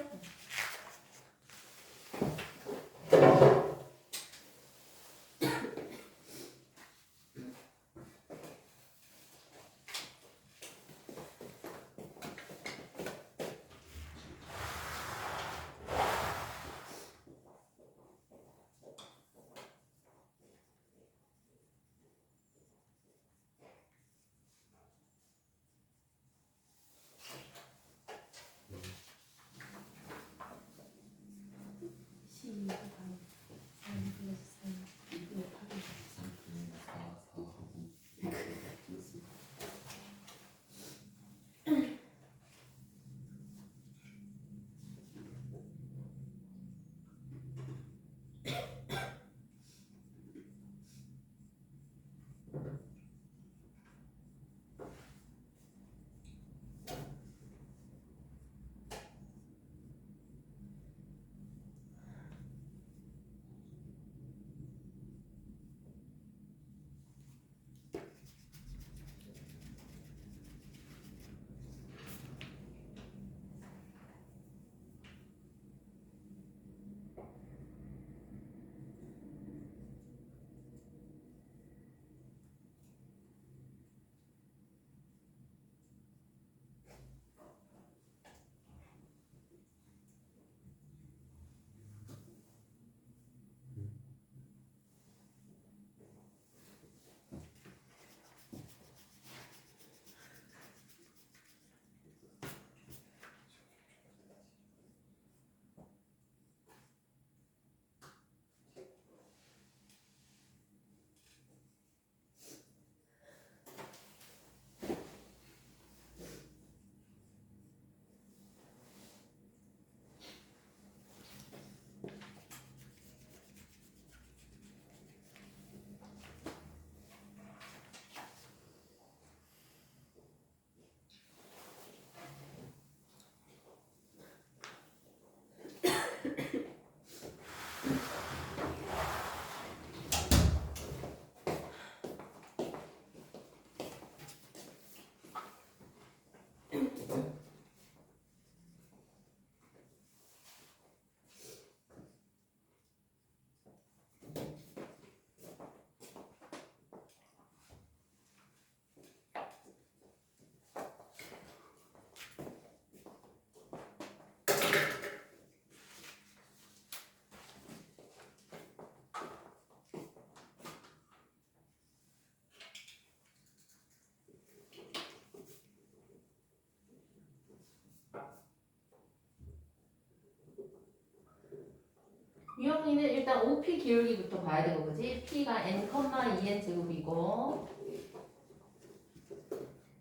여기는 일단 OP 기울기부터 봐야 되고 그지? P가 n, 2n 제곱이고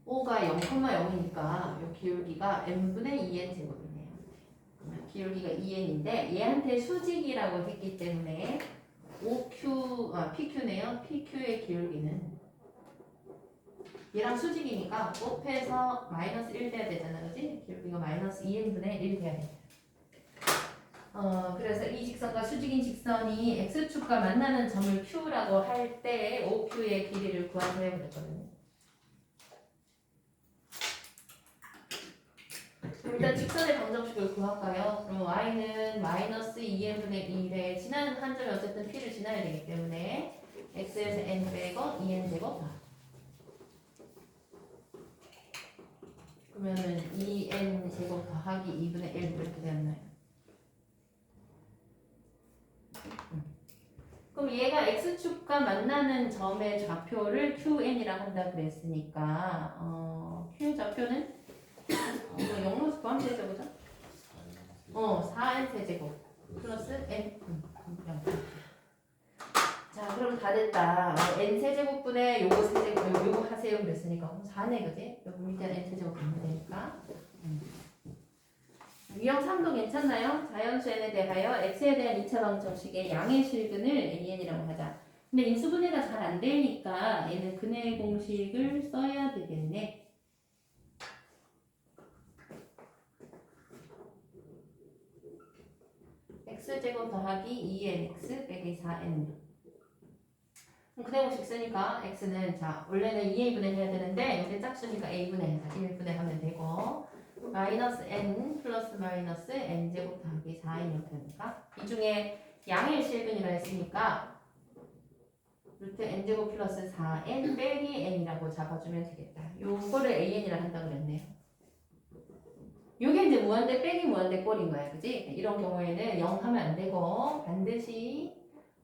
O가 0,0이니까 이 기울기가 n분의 2n 제곱이네요. 그러면 기울기가 2n인데 얘한테 수직이라고 했기 때문에 PQ네요. PQ의 기울기는 얘랑 수직이니까 곱해서 마이너스 1 돼야 되잖아, 그지? 기울기가 마이너스 2n분의 1 돼야 돼. 그래서 이 직선과 수직인 직선이 x축과 만나는 점을 Q라고 할 때 OQ의 길이를 구하세요 그랬거든요. 일단 직선의 방정식을 구할까요? 그럼 y는 마이너스 2n분의 1에 지난 한 점이 어쨌든 p를 지나야 되기 때문에 x에서 n 빼고 2n 제곱 그러면은 2n 제곱 더하기 2분의 1 이렇게 되었나요? 그럼 얘가 x축과 만나는 점의 좌표를 qn이라 한다 그랬으니까 q 좌표는 이거 영문수 포함되죠, 그죠? 4n 세제곱 플러스 n 자, 그럼 다 됐다. n 세제곱분의 요거 세제곱 요거 하세요 그랬으니까 4네, 그지? 여기 밑에 n 세제곱 보면 되니까. 유형 3도 괜찮나요? 자연수 n에 대하여 x에 대한 2차 방정식의 양의 실근을 an이라고 하자. 근데 인수분해가 잘 안 되니까 얘는 근해 공식을 써야 되겠네. x제곱 더하기 2nx 빼기 4n. 근해 공식 쓰니까 x는 자 원래는 2a분의 해야 되는데 여기 짝수니까 a분의 1분의 하면 되고 마이너스 n 플러스 마이너스 n제곱 더하기 4n 이렇게 되니까 이 중에 양의 실근이라 했으니까 루트 n제곱 플러스 4n 빼기 n이라고 잡아주면 되겠다. 요거를 an이라 한다고 그랬네요. 요게 이제 무한대 빼기 무한대 꼴인 거야, 그지? 이런 경우에는 0 하면 안 되고 반드시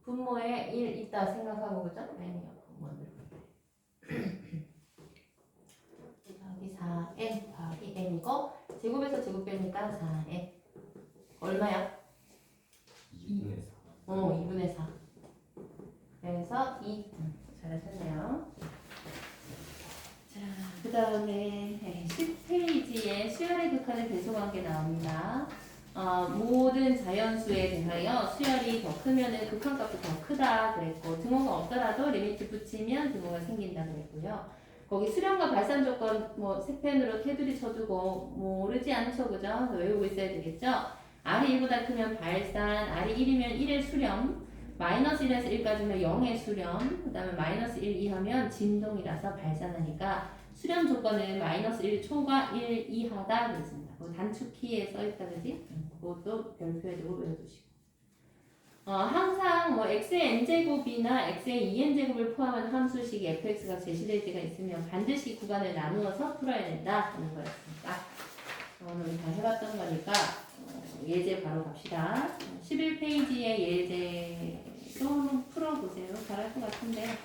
분모에 1 있다 생각하고, 그죠? n이요. 더하기 4n 더하기 n이고 제곱에서 제곱 빼니까 4n 얼마야? 2분의 4. 2분의 4. 그래서 2 잘하셨네요. 자, 그 다음에 10페이지에 수열의 극한의 배수관계 나옵니다. 모든 자연수에 대하여 수열이 더 크면 극한값이 더 크다 그랬고 등호가 없더라도 리미트 붙이면 등호가 생긴다 그랬고요. 거기 수렴과 발산 조건 뭐 색펜으로 테두리 쳐두고 모르지 않죠, 그죠? 외우고 있어야 되겠죠? R이 1보다 크면 발산, R이 1이면 1의 수렴, 마이너스 1에서 1까지면 0의 수렴, 그 다음에 마이너스 1 이하면 진동이라서 발산하니까 수렴 조건은 마이너스 1 초과 1 이하다 그랬습니다. 단축키에 써있다 그지? 그것도 별표해두고 외워두시고. 항상 뭐 x의 n제곱이나 x의 2n제곱을 포함한 함수식 fx가 제시될 때가 있으면 반드시 구간을 나누어서 풀어야 된다 하는 거였습니다. 오늘 다 해봤던 거니까 예제 바로 갑시다. 11페이지의 예제도 한번 풀어보세요. 잘할 것 같은데.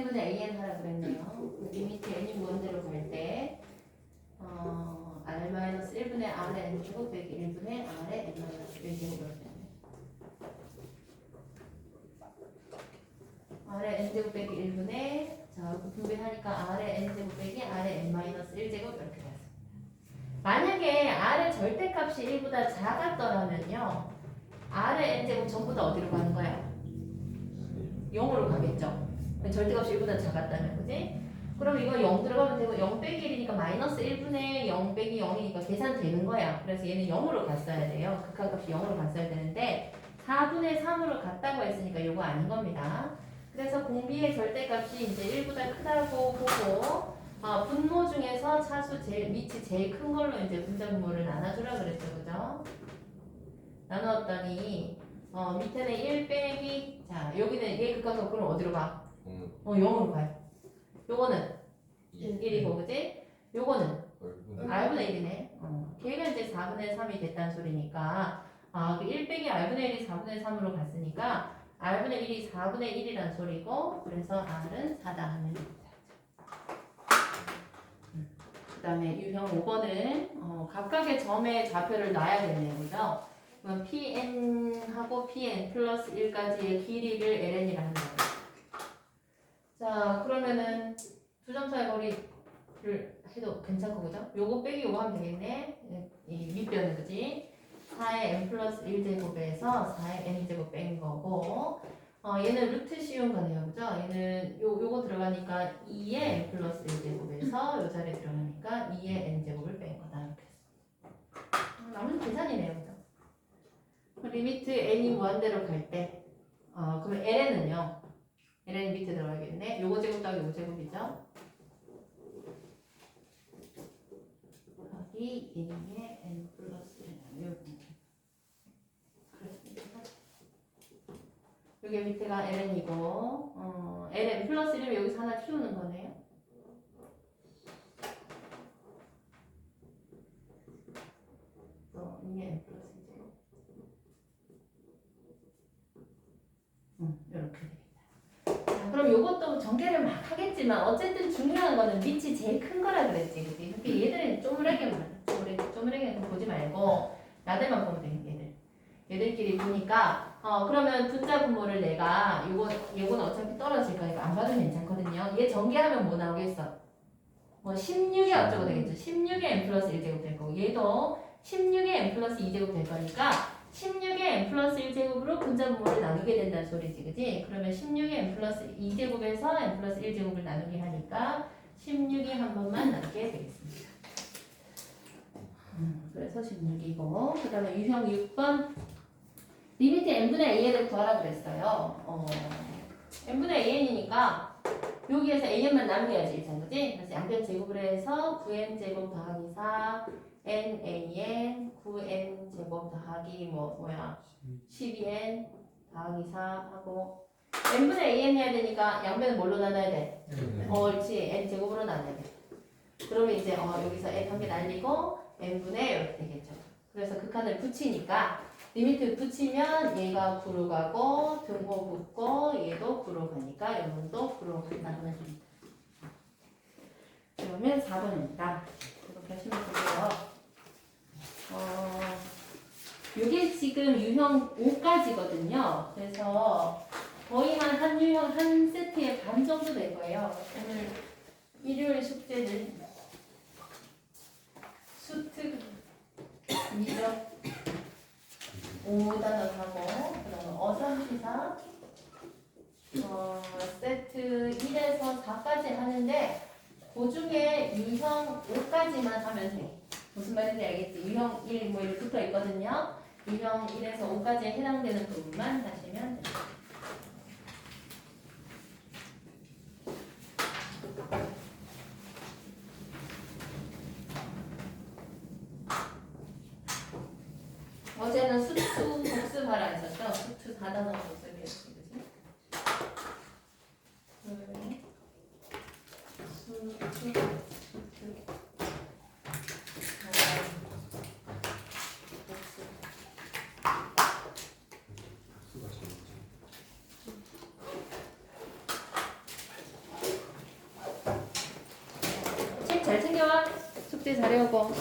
n분의 an 하라 그랬네요. 리미트 n이 무한대로 갈 때 r-1분의 r의 n제곱 빼기 1분의 r의 n-1제곱으로 되네. r의 n제곱 빼기 1분의 자 분배하니까 r의 n제곱 빼기 r의 n-1제곱 이렇게 되었습니다. 만약에 r의 절대값이 1보다 작았더라면요 r의 n제곱 전부 다 어디로 가는 거야? 0으로 가겠죠. 절대값이 1보다 작았다는 거지. 그럼 이거 0 들어가면 되고 0 빼기 1이니까 마이너스 1분의 0 빼기 0이니까 계산되는 거야. 그래서 얘는 0으로 갔어야 돼요. 극한값이 0으로 갔어야 되는데 4분의 3으로 갔다고 했으니까 이거 아닌 겁니다. 그래서 공비의 절대값이 이제 1보다 크다고 보고 분모 중에서 차수 밑이 제일 큰 걸로 이제 분자분모를 나눠주라 그랬죠. 그죠? 나누었더니 밑에는 1 빼기 자 여기는 얘 극한값 그럼 어디로 가? 0으로 가요. 요거는 1이고 그지? 요거는 r분의 1이네. 걔가 이제 4분의 3이 됐다는 소리니까 그 1 빼기 r분의 1이 4분의 3으로 갔으니까 r분의 1이 4분의 1이란 소리고 그래서 r은 4다 하면 됩니다. 그 다음에 유형 5번은 각각의 점의 좌표를 놔야겠네요. 그죠? 그럼 pn하고 pn 플러스 1까지의 길이를 ln이라 하는 거예요. 자 그러면은 두 점 사이 거리를 해도 괜찮고 그죠? 요거 빼기 요거 하면 되겠네. 이 밑변은 그지? 4의 n 플러스 1제곱에서 4의 n제곱 뺀 거고 얘는 루트 씌운 거네요. 그죠? 얘는 요거 들어가니까 2의 n 플러스 1제곱에서 요 자리에 들어가니까 2의 n제곱을 뺀 거다. 이렇게 했어. 남은 계산이네요. 그죠? 리미트 n이 무한대로 갈 때 그러면 ln은요. ln 밑에 들어가겠네. 요거 제곱 더하기 요거 제곱이죠. 더하기 2의 n 플러스 1 그렇습니다. 여기 밑에가 ln이고 ln 플러스 1이면 여기서 하나 키우는 거네요. 또 2의 n 플러스 2제곱 이렇게 되겠다. 그럼 요것도 전개를 막 하겠지만 어쨌든 중요한 거는 밑이 제일 큰 거라 그랬지, 그치? 그러니까 얘들은 쪼무라게만 쪼무라게 보지 말고 나들만 보면 돼. 얘들끼리 보니까 그러면 분자 분모를 내가 요건 어차피 떨어질 거니까 안 봐도 괜찮거든요. 얘 전개하면 뭐 나오겠어? 뭐 16이 어쩌고 되겠죠. 16의 n 플러스 1제곱 될 거고 얘도 16의 n 플러스 2제곱 될 거니까 16의 n 플러스 1제곱으로 분자 분모를 나누게 된다는 소리지, 그지? 그러면 16의 n 플러스 2제곱에서 n 플러스 1제곱을 나누게 하니까 16이 한 번만 남게 되겠습니다. 그래서 16이고 그 다음에 유형 6번 리미트 n분의 an을 구하라 그랬어요. n분의 an이니까 여기에서 an만 남겨야지 일단, 그지? 그래서 양변 제곱을 해서 9n제곱 더하기 4 nan 9n 제곱 더하기 12n 더하기 4 하고 n분의 an 해야 되니까 양변은 뭘로 나눠야 돼? 그렇지. n제곱으로 나눠야 돼. 그러면 이제 여기서 n 한 개 날리고 n분의 이렇게 되겠죠. 그래서 극한을 붙이니까 리미트 붙이면 얘가 9로 가고 등호 붙고 얘도 9로 가니까 이번도 9로 간다는 겁니다. 그러면 4번입니다. 이렇게 하시면 되고요. 이게 지금 유형 5까지거든요. 그래서 거의 한 유형 한 세트에 반 정도 될 거예요. 오늘 일요일 숙제는 수트 2점 5단어 하고 그다음에 어선시사 세트 1에서 4까지 하는데 그 중에 유형 5까지만 하면 돼. 무슨 말인지 알겠지? 유형 1 뭐 이렇게 붙어 있거든요. 유형 1에서 5까지에 해당되는 부분만 하시면 됩니다. 어제는 수투 복습하라 했었죠? 수투 4단어 복습이었지, 그치? 수투 숙제 잘해오고.